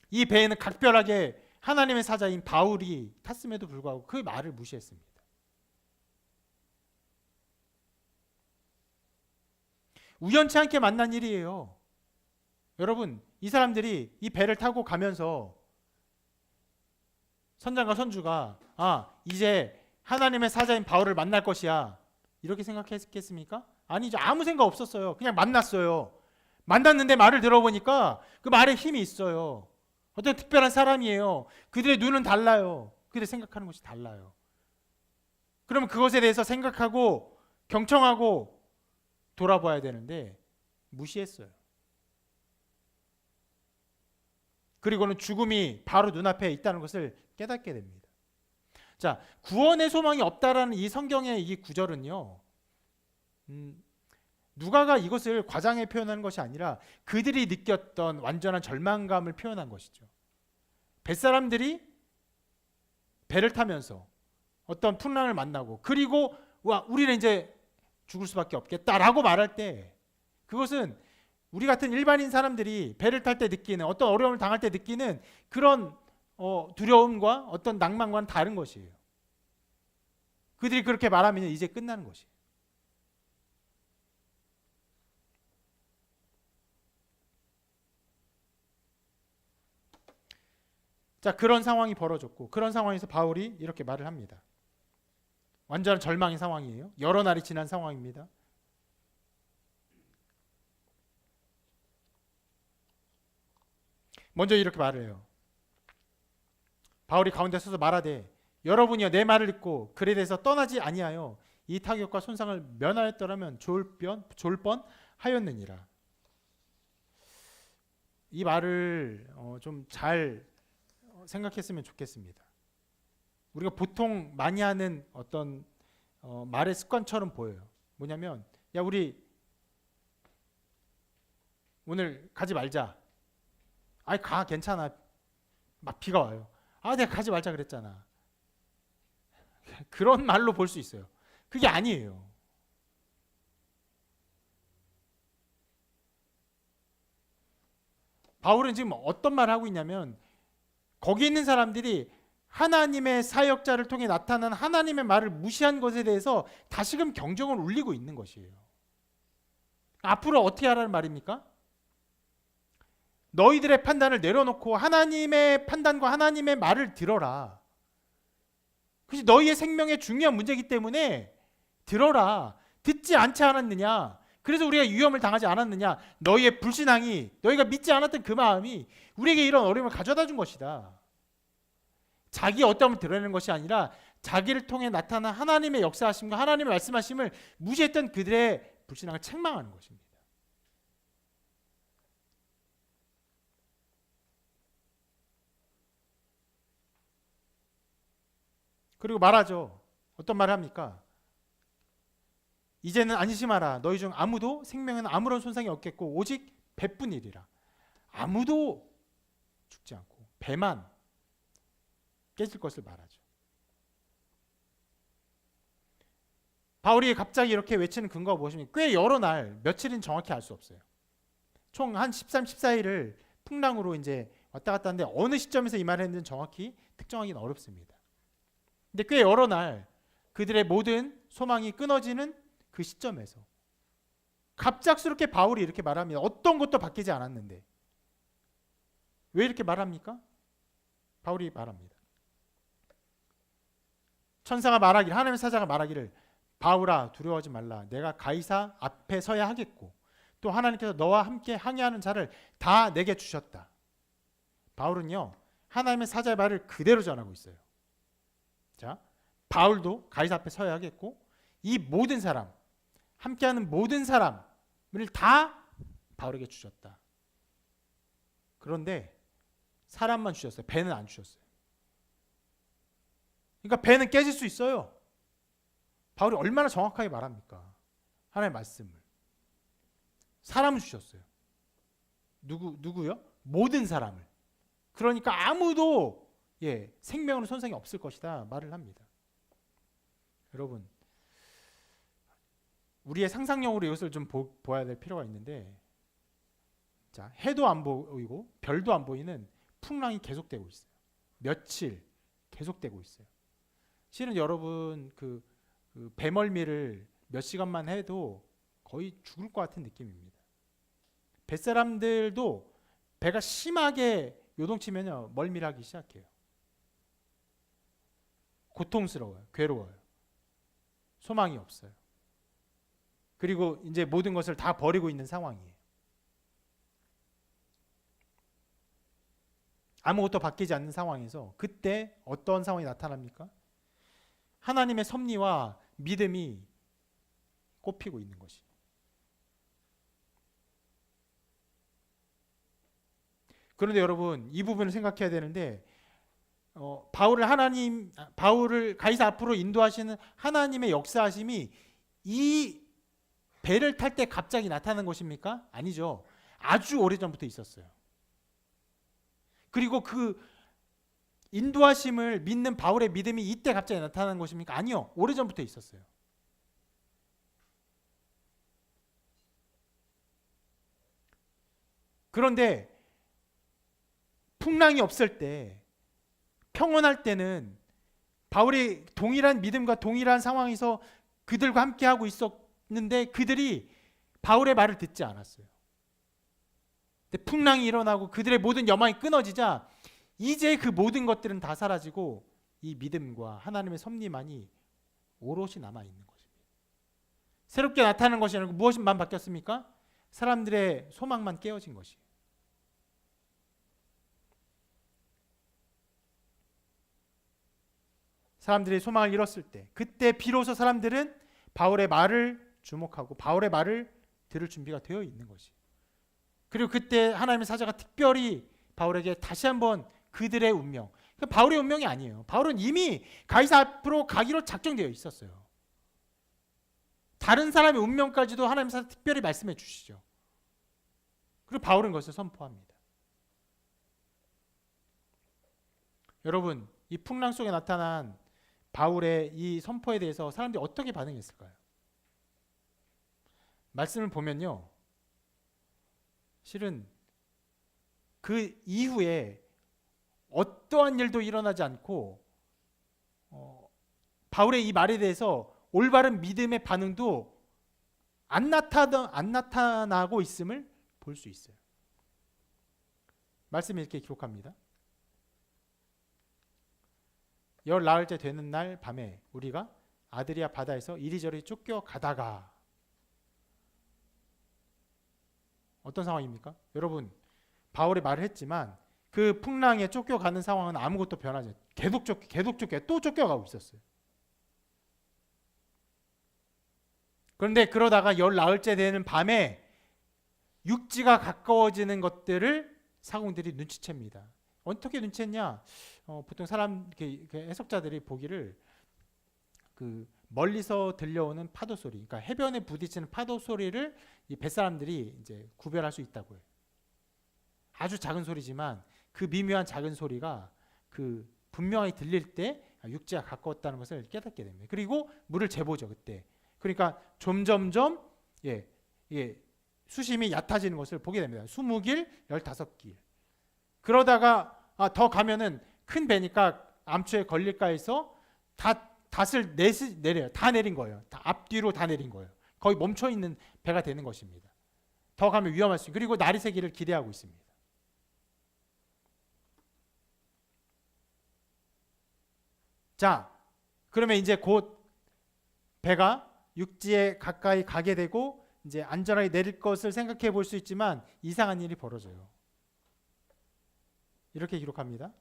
이 배에는 각별하게 하나님의 사자인 바울이 탔음에도 불구하고 그 말을 무시했습니다. 우연치 않게 만난 일이에요. 여러분, 이 사람들이 이 배를 타고 가면서 선장과 선주가 이제 하나님의 사자인 바울을 만날 것이야 이렇게 생각했겠습니까? 아니죠. 아무 생각 없었어요. 그냥 만났어요. 만났는데 말을 들어보니까 그 말에 힘이 있어요. 어떤 특별한 사람이에요. 그들의 눈은 달라요. 그들이 생각하는 것이 달라요. 그러면 그것에 대해서 생각하고 경청하고 돌아봐야 되는데 무시했어요. 그리고는 죽음이 바로 눈앞에 있다는 것을 깨닫게 됩니다. 자, 구원의 소망이 없다라는 이 성경의 이 구절은요, 누가가 이것을 과장해 표현하는 것이 아니라 그들이 느꼈던 완전한 절망감을 표현한 것이죠. 뱃사람들이 배를 타면서 어떤 풍랑을 만나고 그리고 우리는 이제 죽을 수밖에 없겠다라고 말할 때 그것은 우리 같은 일반인 사람들이 배를 탈 때 느끼는 어떤 어려움을 당할 때 느끼는 그런 두려움과 어떤 낭만과는 다른 것이에요. 그들이 그렇게 말하면 이제 끝나는 것이에요. 자, 그런 상황이 벌어졌고 그런 상황에서 바울이 이렇게 말을 합니다. 완전한 절망의 상황이에요. 여러 날이 지난 상황입니다. 먼저 이렇게 말을 해요. 바울이 가운데 서서 말하되 여러분이여 내 말을 듣고 글에 대해서 떠나지 아니하여 이 타격과 손상을 면하였더라면 좋을 뻔하였느니라. 이 말을 좀 잘 생각했으면 좋겠습니다. 우리가 보통 많이 하는 어떤 말의 습관처럼 보여요. 뭐냐면 야 우리 오늘 가지 말자. 아이 가 괜찮아. 막 비가 와요. 아 내가 가지 말자 그랬잖아. 그런 말로 볼 수 있어요. 그게 아니에요. 바울은 지금 어떤 말을 하고 있냐면 거기 있는 사람들이 하나님의 사역자를 통해 나타난 하나님의 말을 무시한 것에 대해서 다시금 경종을 울리고 있는 것이에요. 앞으로 어떻게 하라는 말입니까? 너희들의 판단을 내려놓고 하나님의 판단과 하나님의 말을 들어라. 그것이 너희의 생명의 중요한 문제이기 때문에 들어라. 듣지 않지 않았느냐? 그래서 우리가 위험을 당하지 않았느냐? 너희의 불신앙이, 너희가 믿지 않았던 그 마음이 우리에게 이런 어려움을 가져다 준 것이다. 자기 어떠함을 드러내는 것이 아니라 자기를 통해 나타난 하나님의 역사하심과 하나님의 말씀하심을 무시했던 그들의 불신앙을 책망하는 것입니다. 그리고 말하죠. 어떤 말을 합니까? 이제는 안심하라. 너희 중 아무도 생명에는 아무런 손상이 없겠고 오직 배뿐이리라. 아무도 죽지 않고 배만 깨질 것을 말하죠. 바울이 갑자기 이렇게 외치는 근거가 무엇입니까? 꽤 여러 날, 며칠은 정확히 알 수 없어요. 총 한 13, 14일을 풍랑으로 이제 왔다 갔다 하는데 어느 시점에서 이 말을 했는지 정확히 특정하기는 어렵습니다. 근데 꽤 여러 날 그들의 모든 소망이 끊어지는 그 시점에서 갑작스럽게 바울이 이렇게 말합니다. 어떤 것도 바뀌지 않았는데 왜 이렇게 말합니까? 바울이 말합니다. 천사가 말하기를, 하나님의 사자가 말하기를 바울아 두려워하지 말라. 내가 가이사 앞에 서야 하겠고 또 하나님께서 너와 함께 항해하는 자를 다 내게 주셨다. 바울은요 하나님의 사자의 말을 그대로 전하고 있어요. 자, 바울도 가이사 앞에 서야 하겠고 이 모든 사람, 함께하는 모든 사람을 다 바울에게 주셨다. 그런데 사람만 주셨어요. 배는 안 주셨어요. 그러니까 배는 깨질 수 있어요. 바울이 얼마나 정확하게 말합니까? 하나님의 말씀을. 사람을 주셨어요. 누구요? 모든 사람을. 그러니까 아무도 생명으로 손상이 없을 것이다 말을 합니다. 여러분, 우리의 상상력으로 이것을 좀 보아야 될 필요가 있는데, 자, 해도 안 보이고 별도 안 보이는 풍랑이 계속되고 있어요. 며칠 계속되고 있어요. 실은 여러분 그 배멀미를 몇 시간만 해도 거의 죽을 것 같은 느낌입니다. 뱃사람들도 배가 심하게 요동치면요 멀미를 하기 시작해요. 고통스러워요. 괴로워요. 소망이 없어요. 그리고 이제 모든 것을 다 버리고 있는 상황이에요. 아무것도 바뀌지 않는 상황에서 그때 어떤 상황이 나타납니까? 하나님의 섭리와 믿음이 꽃피고 있는 것이. 그런데 여러분 이 부분을 생각해야 되는데 바울을 가이사 앞으로 인도하시는 하나님의 역사하심이 이 배를 탈 때 갑자기 나타난 것입니까? 아니죠. 아주 오래전부터 있었어요. 그리고 그 인도하심을 믿는 바울의 믿음이 이때 갑자기 나타난 것입니까? 아니요. 오래전부터 있었어요. 그런데 풍랑이 없을 때, 평온할 때는 바울이 동일한 믿음과 동일한 상황에서 그들과 함께하고 있었는데 그들이 바울의 말을 듣지 않았어요. 근데 풍랑이 일어나고 그들의 모든 여망이 끊어지자 이제 그 모든 것들은 다 사라지고 이 믿음과 하나님의 섭리만이 오롯이 남아있는 것입니다. 새롭게 나타나는 것이 아니고 무엇만 바뀌었습니까? 사람들의 소망만 깨어진 것이에요. 사람들이 소망을 잃었을 때 그때 비로소 사람들은 바울의 말을 주목하고 바울의 말을 들을 준비가 되어 있는 것이에요. 그리고 그때 하나님의 사자가 특별히 바울에게 다시 한번 그들의 운명, 바울의 운명이 아니에요. 바울은 이미 가이사 앞으로 가기로 작정되어 있었어요. 다른 사람의 운명까지도 하나님 사자 특별히 말씀해 주시죠. 그리고 바울은 그것을 선포합니다. 여러분, 이 풍랑 속에 나타난 바울의 이 선포에 대해서 사람들이 어떻게 반응했을까요? 말씀을 보면요, 실은 그 이후에 어떠한 일도 일어나지 않고 바울의 이 말에 대해서 올바른 믿음의 반응도 안 나타나고 있음을 볼 수 있어요. 말씀이 이렇게 기록합니다. 열 나흘째 되는 날 밤에 우리가 아드리아 바다에서 이리저리 쫓겨가다가, 어떤 상황입니까? 여러분, 바울이 말을 했지만 그 풍랑에 쫓겨가는 상황은 아무것도 변하지 않아요. 계속 또 쫓겨가고 있었어요. 그런데 그러다가 열 나흘째 되는 밤에 육지가 가까워지는 것들을 사공들이 눈치챕니다. 어떻게 눈치챘냐? 보통 사람 해석자들이 보기를 그 멀리서 들려오는 파도 소리, 그러니까 해변에 부딪히는 파도 소리를 이 뱃사람들이 이제 구별할 수 있다고 해요. 아주 작은 소리지만 그 미묘한 작은 소리가 그 분명히 들릴 때 육지가 가까웠다는 것을 깨닫게 됩니다. 그리고 물을 재보죠, 그때. 그러니까 점점점 수심이 얕아지는 것을 보게 됩니다. 20길, 15길. 그러다가 더 가면은 큰 배니까 암초에 걸릴까 해서 닷을 내려요. 다 내린 거예요. 다 앞뒤로 다 내린 거예요. 거의 멈춰 있는 배가 되는 것입니다. 더 가면 위험할 수 있고, 그리고 날이 새기를 기대하고 있습니다. 자, 그러면 이제 곧 배가 육지에 가까이 가게 되고 이제 안전하게 내릴 것을 생각해 볼 수 있지만 이상한 일이 벌어져요. 이렇게 기록합니다.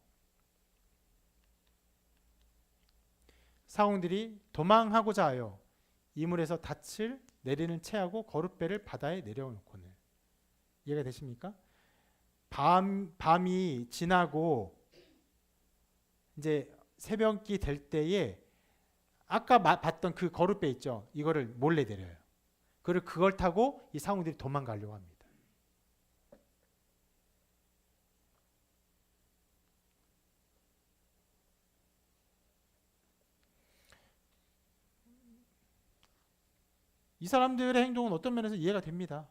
사공들이 도망하고자 하여 이물에서 닻을 내리는 채하고 거룻배를 바다에 내려놓고는. 이해가 되십니까? 밤이 지나고 이제 새벽이 될 때에 아까 봤던 그 거룻배 있죠? 이거를 몰래 내려요. 그리고 그걸 타고 이 사공들이 도망가려고 합니다. 이 사람들의 행동은 어떤 면에서 이해가 됩니다.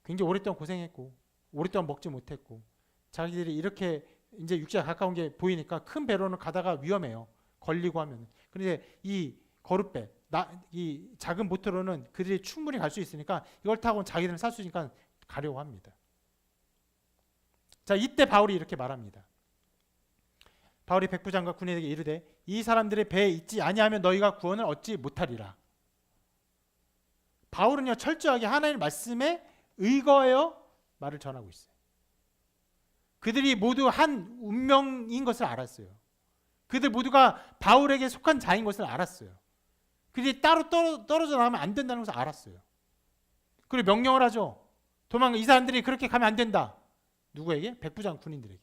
굉장히 오랫동안 고생했고 오랫동안 먹지 못했고 자기들이 이렇게 이제 육지가 가까운 게 보이니까 큰 배로는 가다가 위험해요. 걸리고 하면. 그런데 이 거룻배, 이 작은 보트로는 그들이 충분히 갈 수 있으니까 이걸 타고는 자기들은 살 수 있으니까 가려고 합니다. 자, 이때 바울이 이렇게 말합니다. 바울이 백부장과 군인에게 이르되 이 사람들의 배에 있지 아니하면 너희가 구원을 얻지 못하리라. 바울은요, 철저하게 하나님의 말씀에 의거하여 말을 전하고 있어요. 그들이 모두 한 운명인 것을 알았어요. 그들 모두가 바울에게 속한 자인 것을 알았어요. 그들이 따로 떨어져 나가면 안 된다는 것을 알았어요. 그리고 명령을 하죠. 이 사람들이 그렇게 가면 안 된다. 누구에게? 백부장 군인들에게.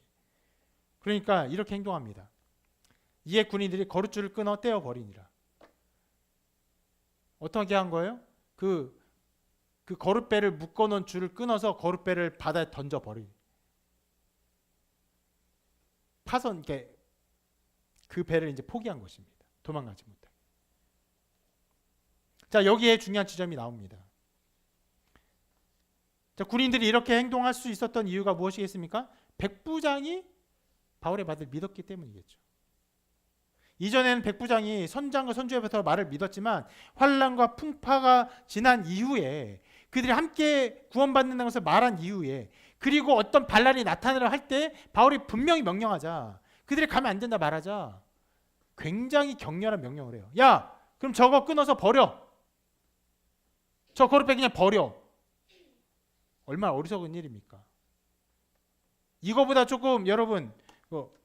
그러니까 이렇게 행동합니다. 이에 군인들이 거룻줄을 끊어 떼어버리니라. 어떻게 한 거예요? 그 거룻배를 묶어놓은 줄을 끊어서 거룻배를 바다에 던져버리. 파선, 그 배를 이제 포기한 것입니다. 도망가지 못하게. 자, 여기에 중요한 지점이 나옵니다. 자, 군인들이 이렇게 행동할 수 있었던 이유가 무엇이겠습니까? 백부장이 바울의 말을 믿었기 때문이겠죠. 이전에는 백부장이 선장과 선주에부터 말을 믿었지만 환난과 풍파가 지난 이후에 그들이 함께 구원받는다는 것을 말한 이후에 그리고 어떤 반란이 나타나려 할 때 바울이 분명히 명령하자, 그들이 가면 안 된다 말하자, 굉장히 격렬한 명령을 해요. 야, 그럼 저거 끊어서 버려. 저 거룻배 그냥 버려. 얼마나 어리석은 일입니까? 이거보다 조금 여러분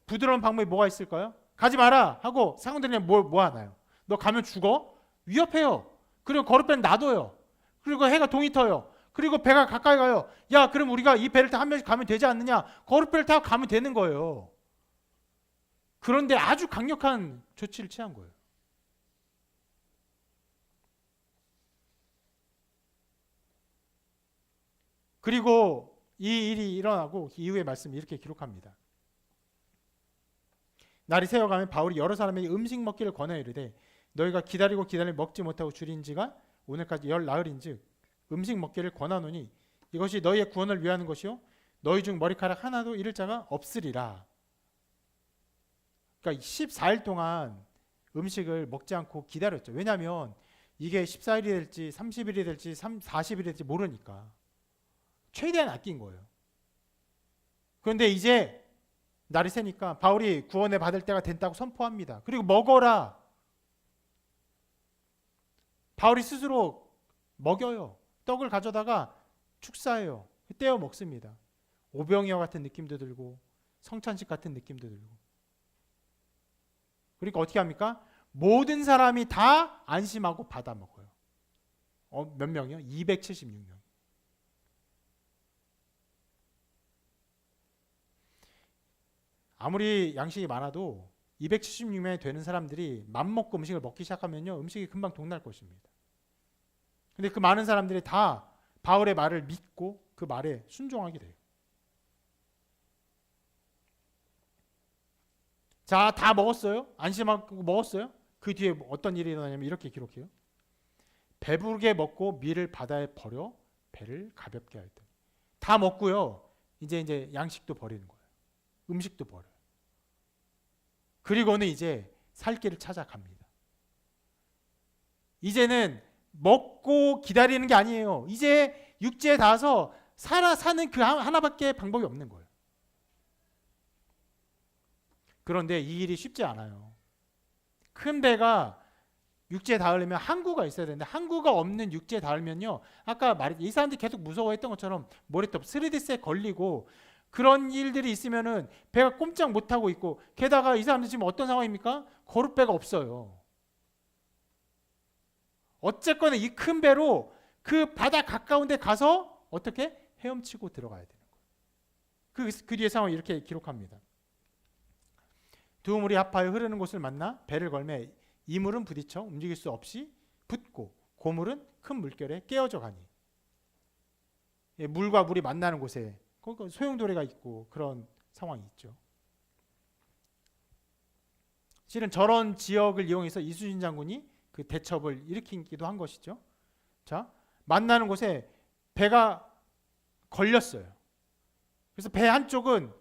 부드러운 방법이 뭐가 있을까요? 가지 마라 하고 상원들이 뭐 하나요? 너 가면 죽어? 위협해요. 그리고 거룻배는 놔둬요. 그리고 해가 동이 터요. 그리고 배가 가까이 가요. 야, 그럼 우리가 이 배를 타고 한 명씩 가면 되지 않느냐? 거룻배를 타고 가면 되는 거예요. 그런데 아주 강력한 조치를 취한 거예요. 그리고 이 일이 일어나고 이후의 말씀 이렇게 기록합니다. 날이 새어가면 바울이 여러 사람에게 음식 먹기를 권하여 이르되 너희가 기다리고 먹지 못하고 줄인지가 오늘까지 열 나흘인즉 음식 먹기를 권하노니 이것이 너희의 구원을 위하는 것이요 너희 중 머리카락 하나도 잃을 자가 없으리라. 그러니까 14일 동안 음식을 먹지 않고 기다렸죠. 왜냐하면 이게 14일이 될지 30일이 될지 40일이 될지 모르니까 최대한 아낀 거예요. 그런데 이제 날이 새니까 바울이 구원을 받을 때가 됐다고 선포합니다. 그리고 먹어라. 바울이 스스로 먹여요. 떡을 가져다가 축사해요. 떼어 먹습니다. 오병이어 같은 느낌도 들고 성찬식 같은 느낌도 들고. 그러니까 어떻게 합니까? 모든 사람이 다 안심하고 받아 먹어요. 몇 명이요? 276명. 아무리 양식이 많아도 276명이 되는 사람들이 맘먹고 음식을 먹기 시작하면요, 음식이 금방 동날 것입니다. 근데 그 많은 사람들이 다 바울의 말을 믿고 그 말에 순종하게 돼요. 자, 다 먹었어요? 안심하고 먹었어요? 그 뒤에 어떤 일이 일어나냐면 이렇게 기록해요. 배부르게 먹고 밀을 바다에 버려 배를 가볍게 할 때. 다 먹고요. 이제 양식도 버리는 거예요. 음식도 버려요. 그리고는 이제 살 길을 찾아갑니다. 이제는 먹고 기다리는 게 아니에요. 이제 육지에 닿아서 사는 그 하나밖에 방법이 없는 거예요. 그런데 이 일이 쉽지 않아요. 큰 배가 육지에 닿으려면 항구가 있어야 되는데 항구가 없는 육지에 닿으면요. 아까 말했 이 사람들이 계속 무서워했던 것처럼 모래톱, 3D스에 걸리고 그런 일들이 있으면은 배가 꼼짝 못하고 있고 게다가 이 사람들 지금 어떤 상황입니까? 거룻배가 없어요. 어쨌거나 이 큰 배로 그 바다 가까운 데 가서 어떻게 헤엄치고 들어가야 되는 거예요. 그 뒤에 상황을 이렇게 기록합니다. 두 물이 합하여 흐르는 곳을 만나 배를 걸매 이물은 부딪혀 움직일 수 없이 붙고 고물은 큰 물결에 깨어져 가니. 물과 물이 만나는 곳에 거기 소용돌이가 있고 그런 상황이 있죠. 실은 저런 지역을 이용해서 이순신 장군이 그 대첩을 일으키기도 한 것이죠. 자, 만나는 곳에 배가 걸렸어요. 그래서 배 한쪽은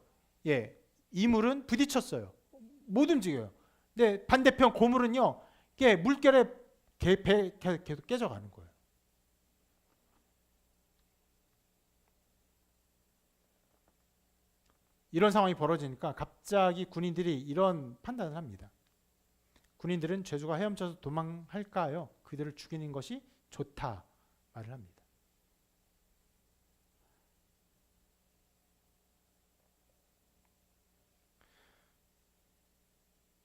이물은 부딪혔어요. 못 움직여요. 근데 반대편 고물은요, 이게 물결에 배 계속 깨져가는 거예요. 이런 상황이 벌어지니까 갑자기 군인들이 이런 판단을 합니다. 군인들은 죄수가 헤엄쳐서 도망할까요? 그들을 죽이는 것이 좋다 말을 합니다.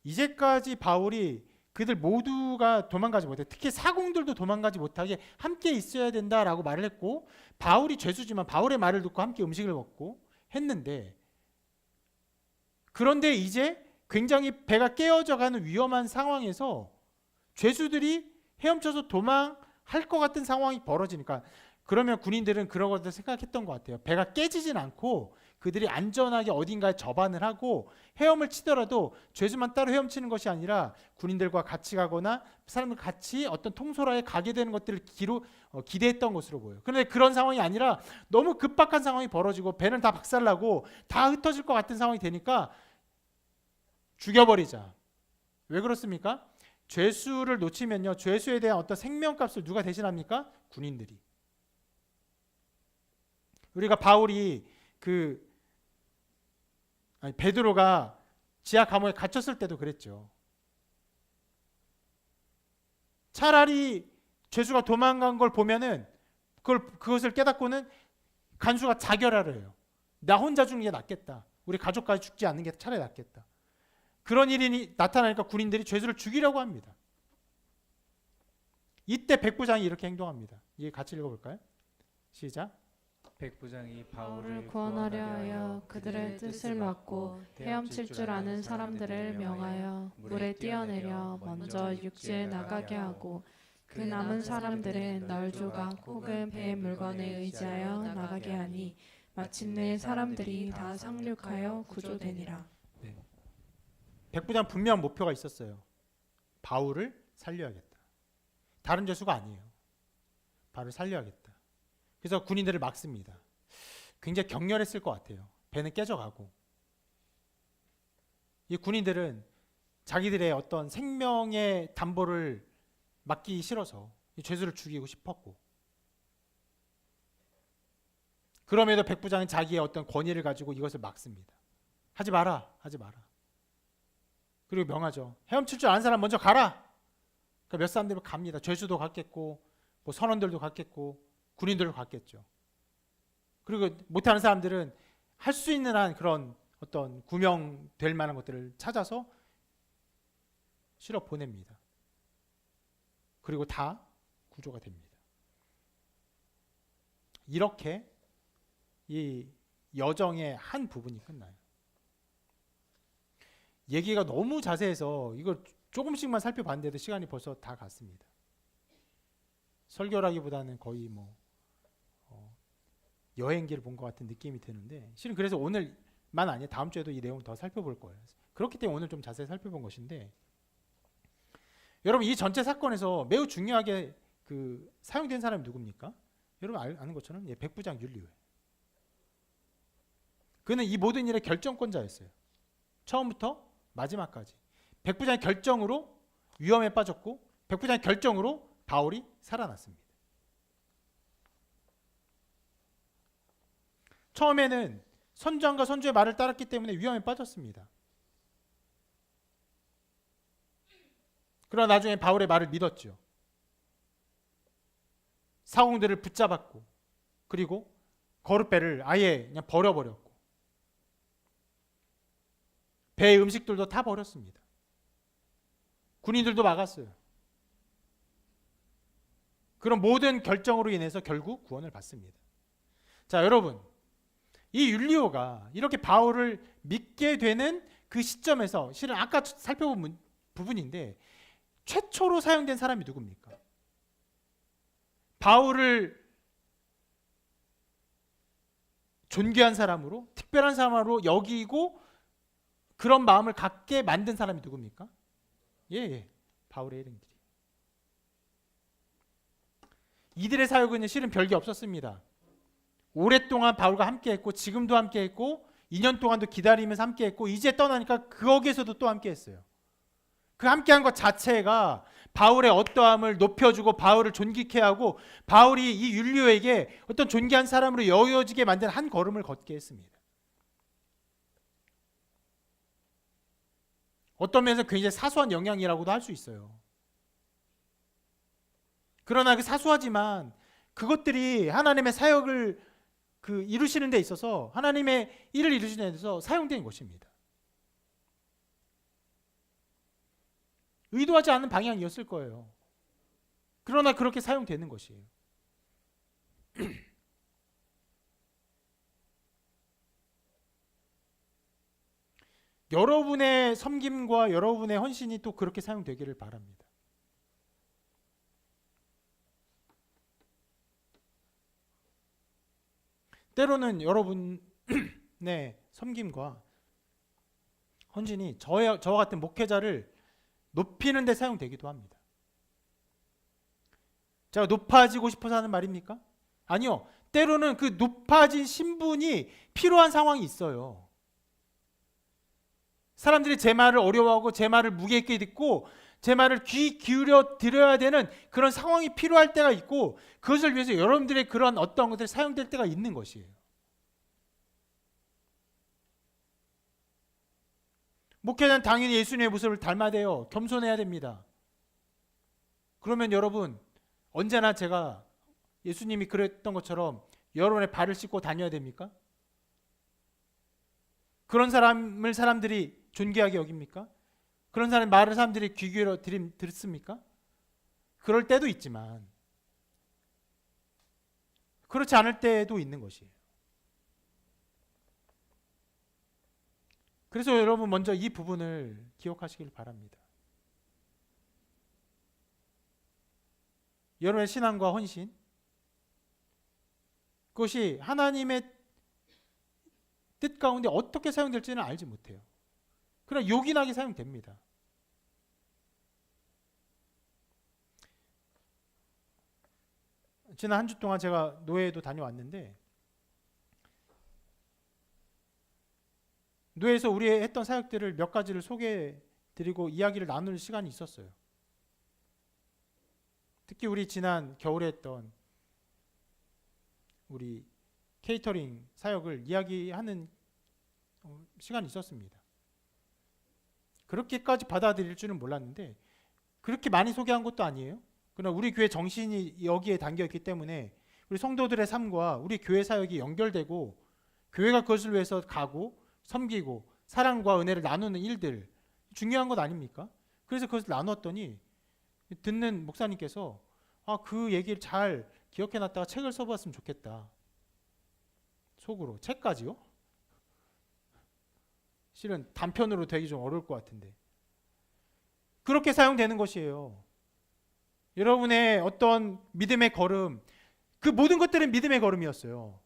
이제까지 바울이 그들 모두가 도망가지 못해, 특히 사공들도 도망가지 못하게 함께 있어야 된다라고 말을 했고, 바울이 죄수지만 바울의 말을 듣고 함께 음식을 먹고 했는데, 그런데 이제 굉장히 배가 깨어져가는 위험한 상황에서 죄수들이 헤엄쳐서 도망할 것 같은 상황이 벌어지니까, 그러면 군인들은 그런 것을 생각했던 것 같아요. 배가 깨지진 않고 그들이 안전하게 어딘가에 접안을 하고 헤엄을 치더라도 죄수만 따로 헤엄치는 것이 아니라 군인들과 같이 가거나 사람들 같이 어떤 통솔하에 가게 되는 것들을 기대했던 것으로 보여요. 그런데 그런 상황이 아니라 너무 급박한 상황이 벌어지고 배는 다 박살나고 다 흩어질 것 같은 상황이 되니까 죽여버리자. 왜 그렇습니까? 죄수를 놓치면요, 죄수에 대한 어떤 생명값을 누가 대신합니까? 군인들이. 우리가 바울이 베드로가 지하 감옥에 갇혔을 때도 그랬죠. 차라리 죄수가 도망간 걸 보면은 그것을 깨닫고는 간수가 자결하려 해요. 나 혼자 죽는 게 낫겠다. 우리 가족까지 죽지 않는 게 차라리 낫겠다. 그런 일이 나타나니까 군인들이 죄수를 죽이려고 합니다. 이때 백부장이 이렇게 행동합니다. 이게 같이 읽어볼까요? 시작. 백부장이 바울을 구원하려 하여 그들의 뜻을 막고 헤엄칠 줄 아는 사람들을 명하여 물에 뛰어내려 먼저 육지에 나가게 하고 그 남은 사람들은 널조각 혹은 배 물건에 의지하여 나가게 하니 마침내 사람들이 다 상륙하여 구조되니라. 백부장 분명한 목표가 있었어요. 바울을 살려야겠다. 다른 죄수가 아니에요. 바울을 살려야겠다. 그래서 군인들을 막습니다. 굉장히 격렬했을 것 같아요. 배는 깨져가고. 이 군인들은 자기들의 어떤 생명의 담보를 맡기 싫어서 이 죄수를 죽이고 싶었고, 그럼에도 백부장은 자기의 어떤 권위를 가지고 이것을 막습니다. 하지 마라, 하지 마라. 그리고 명하죠. 헤엄칠 줄 아는 사람 먼저 가라. 그러니까 몇 사람들이 갑니다. 죄수도 갔겠고, 뭐 선원들도 갔겠고, 군인들도 갔겠죠. 그리고 못하는 사람들은 할 수 있는 한 그런 어떤 구명될 만한 것들을 찾아서 실어 보냅니다. 그리고 다 구조가 됩니다. 이렇게 이 여정의 한 부분이 끝나요. 얘기가 너무 자세해서 이걸 조금씩만 살펴봤는데도 시간이 벌써 다 갔습니다. 설교라기보다는 거의 뭐 여행기를 본 것 같은 느낌이 드는데, 실은 그래서 오늘만 아니라 다음 주에도 이 내용을 더 살펴볼 거예요. 그렇기 때문에 오늘 좀 자세히 살펴본 것인데, 여러분 이 전체 사건에서 매우 중요하게 그 사용된 사람이 누굽니까? 여러분 아는 것처럼 백부장 율리오예요. 그는 이 모든 일의 결정권자였어요. 처음부터 마지막까지. 백부장의 결정으로 위험에 빠졌고, 백부장의 결정으로 바울이 살아났습니다. 처음에는 선장과 선주의 말을 따랐기 때문에 위험에 빠졌습니다. 그러나 나중에 바울의 말을 믿었죠. 사공들을 붙잡았고, 그리고 거룻배를 아예 그냥 버려버렸고, 배의 음식들도 다 버렸습니다. 군인들도 막았어요. 그런 모든 결정으로 인해서 결국 구원을 받습니다. 자, 여러분, 이 율리오가 이렇게 바울을 믿게 되는 그 시점에서, 실은 아까 살펴본 부분인데, 최초로 사용된 사람이 누굽니까? 바울을 존귀한 사람으로, 특별한 사람으로 여기고 그런 마음을 갖게 만든 사람이 누굽니까? 바울의 일행들이. 이들의 사역은 실은 별게 없었습니다. 오랫동안 바울과 함께했고, 지금도 함께했고, 2년 동안도 기다리면서 함께했고, 이제 떠나니까 거기에서도 또 함께했어요. 그 함께한 것 자체가 바울의 어떠함을 높여주고 바울을 존귀케 하고, 바울이 이 율리오에게 어떤 존귀한 사람으로 여겨지게 만든 한 걸음을 걷게 했습니다. 어떤 면에서 굉장히 사소한 영향이라고도 할 수 있어요. 그러나 그 사소하지만 그것들이 하나님의 사역을 이루시는 데 있어서, 하나님의 일을 이루시는 데 있어서 사용된 것입니다. 의도하지 않은 방향이었을 거예요. 그러나 그렇게 사용되는 것이에요. 여러분의 섬김과 여러분의 헌신이 또 그렇게 사용되기를 바랍니다. 때로는 여러분의 섬김과 헌신이 저와 같은 목회자를 높이는 데 사용되기도 합니다. 제가 높아지고 싶어서 하는 말입니까? 아니요. 때로는 그 높아진 신분이 필요한 상황이 있어요. 사람들이 제 말을 어려워하고 제 말을 무게 있게 듣고 제 말을 귀 기울여 들어야 되는 그런 상황이 필요할 때가 있고, 그것을 위해서 여러분들의 그런 어떤 것들이 사용될 때가 있는 것이에요. 목회자는 당연히 예수님의 모습을 닮아야 돼요. 겸손해야 됩니다. 그러면 여러분, 언제나 제가 예수님이 그랬던 것처럼 여러분의 발을 씻고 다녀야 됩니까? 그런 사람을 사람들이 존귀하게 여깁니까? 그런 사람의 말을 사람들이 귀 기울여 듣습니까? 그럴 때도 있지만, 그렇지 않을 때도 있는 것이에요. 그래서 여러분 먼저 이 부분을 기억하시길 바랍니다. 여러분의 신앙과 헌신, 그것이 하나님의 뜻 가운데 어떻게 사용될지는 알지 못해요. 그러나 요긴하게 사용됩니다. 지난 한 주 동안 제가 노예도 다녀왔는데, 노예에서 우리 했던 사역들을 몇 가지를 소개해드리고 이야기를 나눌 시간이 있었어요. 특히 우리 지난 겨울에 했던 우리 케이터링 사역을 이야기하는 시간이 있었습니다. 그렇게까지 받아들일 줄은 몰랐는데 그렇게 많이 소개한 것도 아니에요. 그러나 우리 교회 정신이 여기에 담겨있기 때문에 우리 성도들의 삶과 우리 교회 사역이 연결되고 교회가 그것을 위해서 가고 섬기고 사랑과 은혜를 나누는 일들, 중요한 것 아닙니까? 그래서 그것을 나눴더니 듣는 목사님께서 그 얘기를 잘 기억해놨다가 책을 써봤으면 좋겠다. 속으로 책까지요? 실은 단편으로 되기 좀 어려울 것 같은데 그렇게 사용되는 것이에요. 여러분의 어떤 믿음의 걸음, 그 모든 것들은 믿음의 걸음이었어요.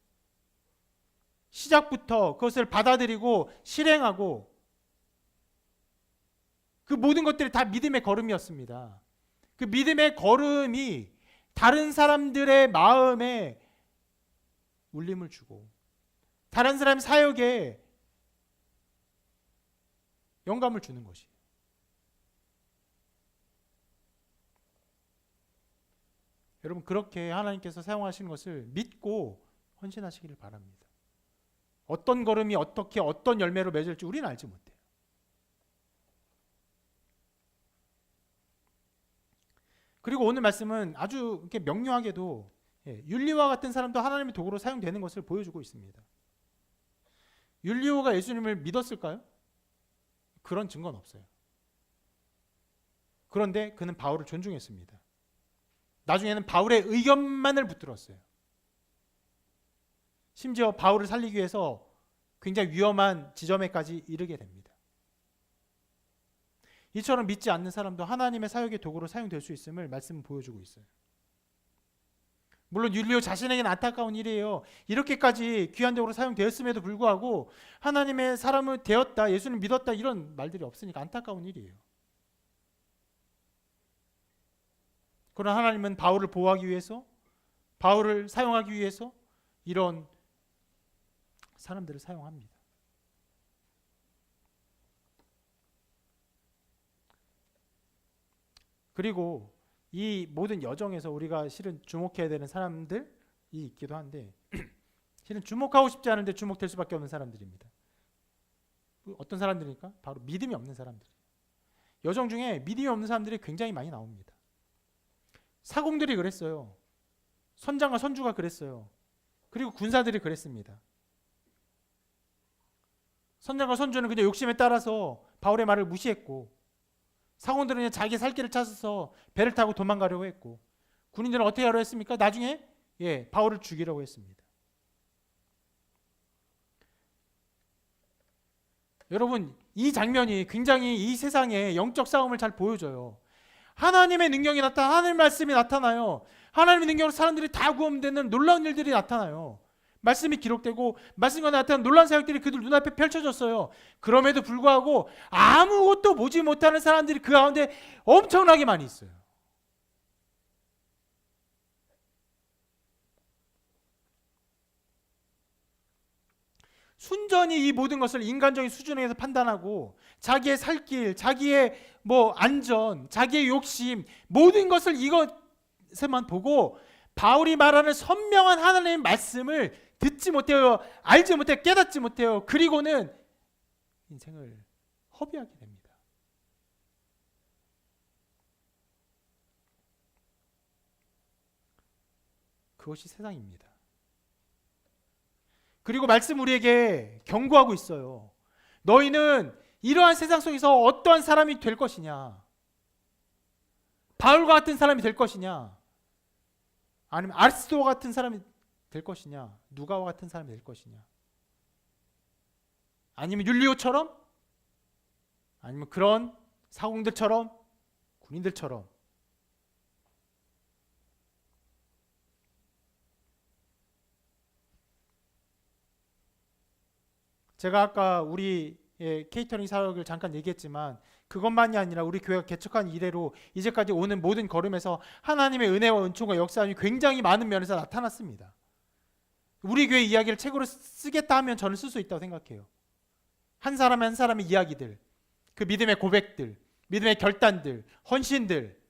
시작부터 그것을 받아들이고 실행하고 그 모든 것들이 다 믿음의 걸음이었습니다. 그 믿음의 걸음이 다른 사람들의 마음에 울림을 주고 다른 사람 사역에 영감을 주는 것이에요. 여러분 그렇게 하나님께서 사용하시는 것을 믿고 헌신하시기를 바랍니다. 어떤 걸음이 어떻게 어떤 열매로 맺을지 우리는 알지 못해요. 그리고 오늘 말씀은 아주 이렇게 명료하게도 율리와 같은 사람도 하나님의 도구로 사용되는 것을 보여주고 있습니다. 율리오가 예수님을 믿었을까요? 그런 증거는 없어요. 그런데 그는 바울을 존중했습니다. 나중에는 바울의 의견만을 붙들었어요. 심지어 바울을 살리기 위해서 굉장히 위험한 지점에까지 이르게 됩니다. 이처럼 믿지 않는 사람도 하나님의 사역의 도구로 사용될 수 있음을 말씀은 보여주고 있어요. 물론 율리오 자신에게는 안타까운 일이에요. 이렇게까지 귀한 도구로 사용되었음에도 불구하고 하나님의 사람을 되었다, 예수를 믿었다 이런 말들이 없으니까 안타까운 일이에요. 그러나 하나님은 바울을 보호하기 위해서, 바울을 사용하기 위해서 이런 사람들을 사용합니다. 그리고 이 모든 여정에서 우리가 실은 주목해야 되는 사람들이 있기도 한데 실은 주목하고 싶지 않은데 주목될 수밖에 없는 사람들입니다. 어떤 사람들입니까? 바로 믿음이 없는 사람들이에요. 여정 중에 믿음이 없는 사람들이 굉장히 많이 나옵니다. 사공들이 그랬어요. 선장과 선주가 그랬어요. 그리고 군사들이 그랬습니다. 선장과 선주는 그냥 욕심에 따라서 바울의 말을 무시했고 사공들은 그냥 자기 살 길을 찾아서 배를 타고 도망가려고 했고 군인들은 어떻게 하려고 했습니까? 나중에 바울을 죽이려고 했습니다. 여러분 이 장면이 굉장히 이 세상의 영적 싸움을 잘 보여줘요. 하나님의 능력이 나타나 하나님의 말씀이 나타나요. 하나님의 능력으로 사람들이 다 구원되는 놀라운 일들이 나타나요. 말씀이 기록되고 말씀과 나타난 놀라운 사역들이 그들 눈앞에 펼쳐졌어요. 그럼에도 불구하고 아무것도 보지 못하는 사람들이 그 가운데 엄청나게 많이 있어요. 순전히 이 모든 것을 인간적인 수준에서 판단하고 자기의 살 길, 자기의 안전, 자기의 욕심 모든 것을 이것에만 보고 바울이 말하는 선명한 하나님의 말씀을 듣지 못해요. 알지 못해요. 깨닫지 못해요. 그리고는 인생을 허비하게 됩니다. 그것이 세상입니다. 그리고 말씀 우리에게 경고하고 있어요. 너희는 이러한 세상 속에서 어떠한 사람이 될 것이냐? 바울과 같은 사람이 될 것이냐? 아니면 아리스토와 같은 사람이 될 것이냐? 누가와 같은 사람이 될 것이냐? 아니면 율리오처럼? 아니면 그런 사공들처럼? 군인들처럼? 제가 아까 우리 케이터링 사역을 잠깐 얘기했지만 그것만이 아니라 우리 교회가 개척한 이래로 이제까지 오는 모든 걸음에서 하나님의 은혜와 은총과 역사함이 굉장히 많은 면에서 나타났습니다. 우리 교회 이야기를 책으로 쓰겠다 하면 저는 쓸 수 있다고 생각해요. 한 사람의 한 사람의 이야기들, 그 믿음의 고백들, 믿음의 결단들, 헌신들,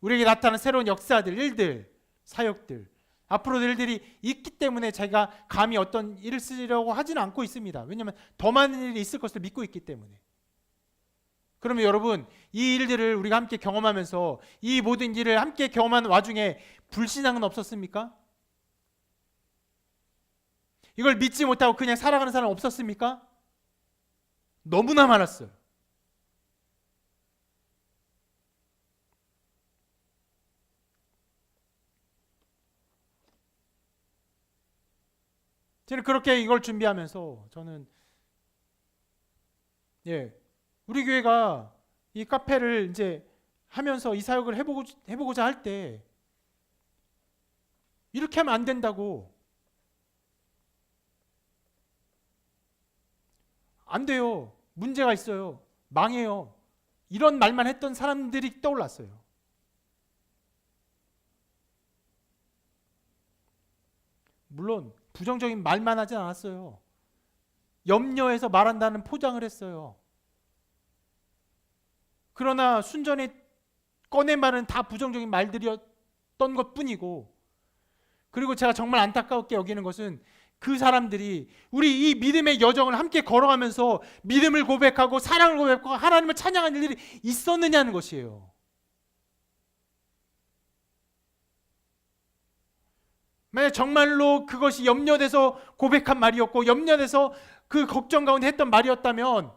우리에게 나타나는 새로운 역사들, 일들, 사역들, 앞으로도 일들이 있기 때문에 제가 감히 어떤 일을 쓰려고 하지는 않고 있습니다. 왜냐하면 더 많은 일이 있을 것을 믿고 있기 때문에. 그러면 여러분, 이 일들을 우리가 함께 경험하면서 이 모든 일을 함께 경험한 와중에 불신앙은 없었습니까? 이걸 믿지 못하고 그냥 살아가는 사람 없었습니까? 너무나 많았어요. 저는 그렇게 이걸 준비하면서 저는 우리 교회가 이 카페를 이제 하면서 이 사역을 해보고자 할 때 이렇게 하면 안 된다고, 안 돼요, 문제가 있어요, 망해요, 이런 말만 했던 사람들이 떠올랐어요. 물론 부정적인 말만 하진 않았어요. 염려해서 말한다는 포장을 했어요. 그러나 순전히 꺼낸 말은 다 부정적인 말들이었던 것뿐이고, 그리고 제가 정말 안타깝게 여기는 것은 그 사람들이 우리 이 믿음의 여정을 함께 걸어가면서 믿음을 고백하고 사랑을 고백하고 하나님을 찬양하는 일이 있었느냐는 것이에요. 만약 정말로 그것이 염려돼서 고백한 말이었고 염려돼서 그 걱정 가운데 했던 말이었다면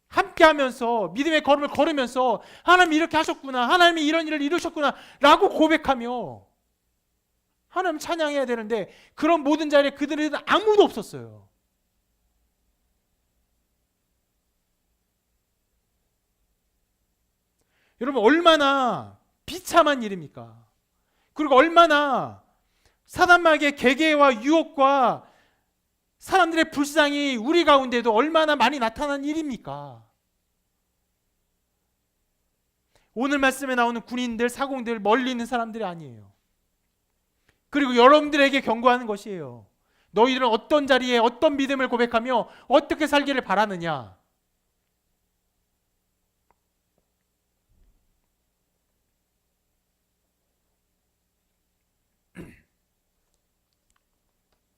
함께 하면서 믿음의 걸음을 걸으면서 하나님이 이렇게 하셨구나, 하나님이 이런 일을 이루셨구나 라고 고백하며 하나님 찬양해야 되는데 그런 모든 자리에 그들은 아무도 없었어요. 여러분, 얼마나 비참한 일입니까? 그리고 얼마나 사단마귀의 계계와 유혹과 사람들의 불쌍이 우리 가운데도 얼마나 많이 나타난 일입니까? 오늘 말씀에 나오는 군인들, 사공들, 멀리 있는 사람들이 아니에요. 그리고 여러분들에게 경고하는 것이에요. 너희들은 어떤 자리에 어떤 믿음을 고백하며 어떻게 살기를 바라느냐?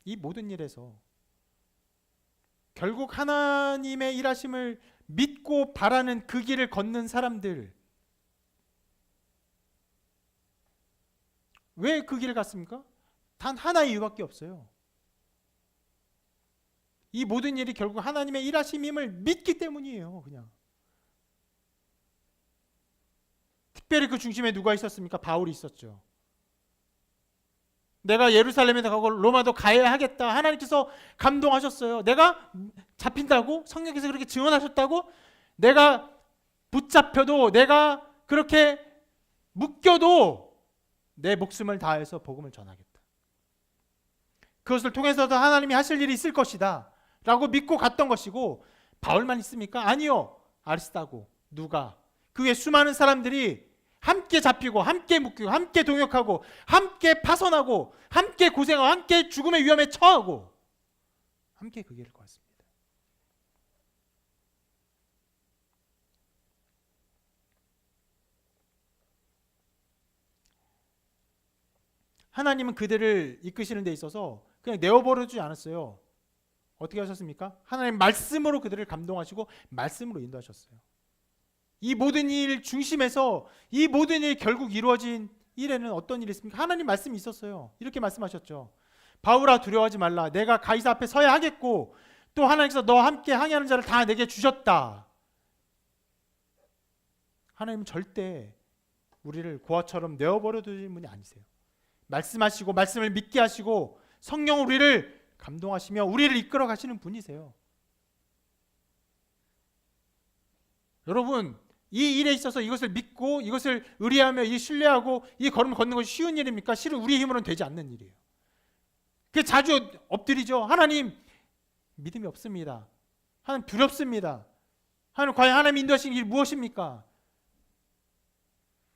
이 모든 일에서 결국 하나님의 일하심을 믿고 바라는 그 길을 걷는 사람들, 왜 그 길을 갔습니까? 단 하나의 이유밖에 없어요. 이 모든 일이 결국 하나님의 일하심임을 믿기 때문이에요. 그냥 특별히 그 중심에 누가 있었습니까? 바울이 있었죠. 내가 예루살렘에도 가고 로마도 가야 하겠다, 하나님께서 감동하셨어요. 내가 잡힌다고? 성령께서 그렇게 증언하셨다고? 내가 붙잡혀도, 내가 그렇게 묶여도 내 목숨을 다해서 복음을 전하겠다. 그것을 통해서도 하나님이 하실 일이 있을 것이다 라고 믿고 갔던 것이고, 바울만 있습니까? 아니요. 아리스다고, 누가, 그 외 수많은 사람들이 함께 잡히고 함께 묶이고 함께 동역하고 함께 파선하고 함께 고생하고 함께 죽음의 위험에 처하고 함께 그 길을 걸었습니다. 하나님은 그들을 이끄시는 데 있어서 그냥 내어버려주지 않았어요. 어떻게 하셨습니까? 하나님 말씀으로 그들을 감동하시고 말씀으로 인도하셨어요. 이 모든 일 중심에서 이 모든 일이 결국 이루어진 일에는 어떤 일이 있습니까? 하나님 말씀이 있었어요. 이렇게 말씀하셨죠. 바울아, 두려워하지 말라. 내가 가이사 앞에 서야 하겠고 또 하나님께서 너와 함께 항해하는 자를 다 내게 주셨다. 하나님은 절대 우리를 고아처럼 내어버려 두신 분이 아니세요. 말씀하시고 말씀을 믿게 하시고 성령 우리를 감동하시며 우리를 이끌어 가시는 분이세요. 여러분, 이 일에 있어서 이것을 믿고 이것을 의뢰하며 이 신뢰하고 이 걸음을 걷는 것이 쉬운 일입니까? 실은 우리의 힘으로는 되지 않는 일이에요. 그 자주 엎드리죠. 하나님, 믿음이 없습니다. 하나님, 두렵습니다. 하나님, 과연 하나님 인도하시는 길이 무엇입니까?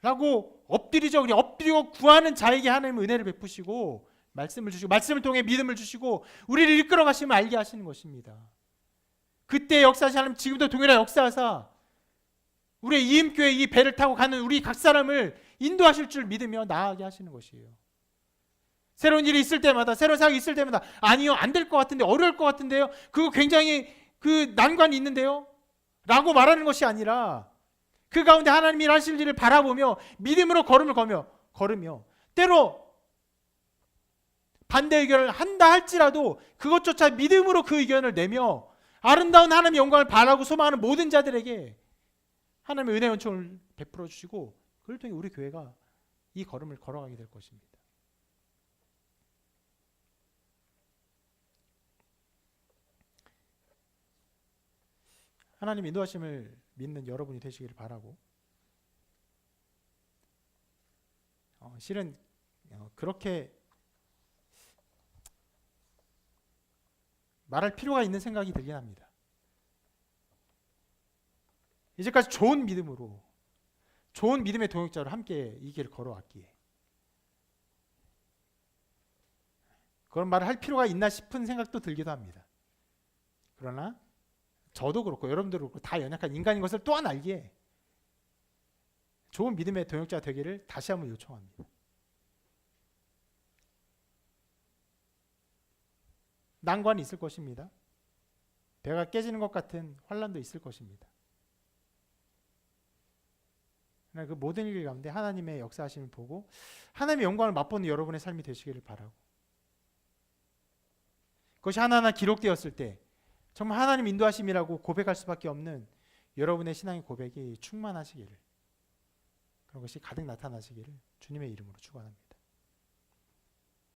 라고 엎드리죠. 그냥 엎드리고 구하는 자에게 하나님은 은혜를 베푸시고 말씀을 주시고 말씀을 통해 믿음을 주시고 우리를 이끌어 가시면 알게 하시는 것입니다. 그때 역사하신 하나님 지금도 동일한 역사하사 우리의 이음교회 이 배를 타고 가는 우리 각 사람을 인도하실 줄 믿으며 나아가게 하시는 것이에요. 새로운 일이 있을 때마다, 새로운 상황이 있을 때마다 아니요, 안 될 것 같은데, 어려울 것 같은데요, 그거 굉장히 그 난관이 있는데요 라고 말하는 것이 아니라 그 가운데 하나님이 하실 일을 바라보며 믿음으로 걸으며 때로 반대 의견을 한다 할지라도 그것조차 믿음으로 그 의견을 내며 아름다운 하나님의 영광을 바라고 소망하는 모든 자들에게 하나님의 은혜 은총을 베풀어 주시고 그걸 통해 우리 교회가 이 걸음을 걸어가게 될 것입니다. 하나님 인도하심을 믿는 여러분이 되시기를 바라고, 실은 그렇게 말할 필요가 있는 생각이 들긴 합니다. 이제까지 좋은 믿음으로, 좋은 믿음의 동역자로 함께 이 길을 걸어왔기에 그런 말을 할 필요가 있나 싶은 생각도 들기도 합니다. 그러나 저도 그렇고 여러분들도 그렇고 다 연약한 인간인 것을 또한 알기에 좋은 믿음의 동역자가 되기를 다시 한번 요청합니다. 난관이 있을 것입니다. 배가 깨지는 것 같은 환난도 있을 것입니다. 그 모든 일 가운데 하나님의 역사하심을 보고 하나님의 영광을 맛보는 여러분의 삶이 되시기를 바라고, 그것이 하나하나 기록되었을 때 정말 하나님 인도하심이라고 고백할 수밖에 없는 여러분의 신앙의 고백이 충만하시기를, 그런 것이 가득 나타나시기를 주님의 이름으로 축원합니다.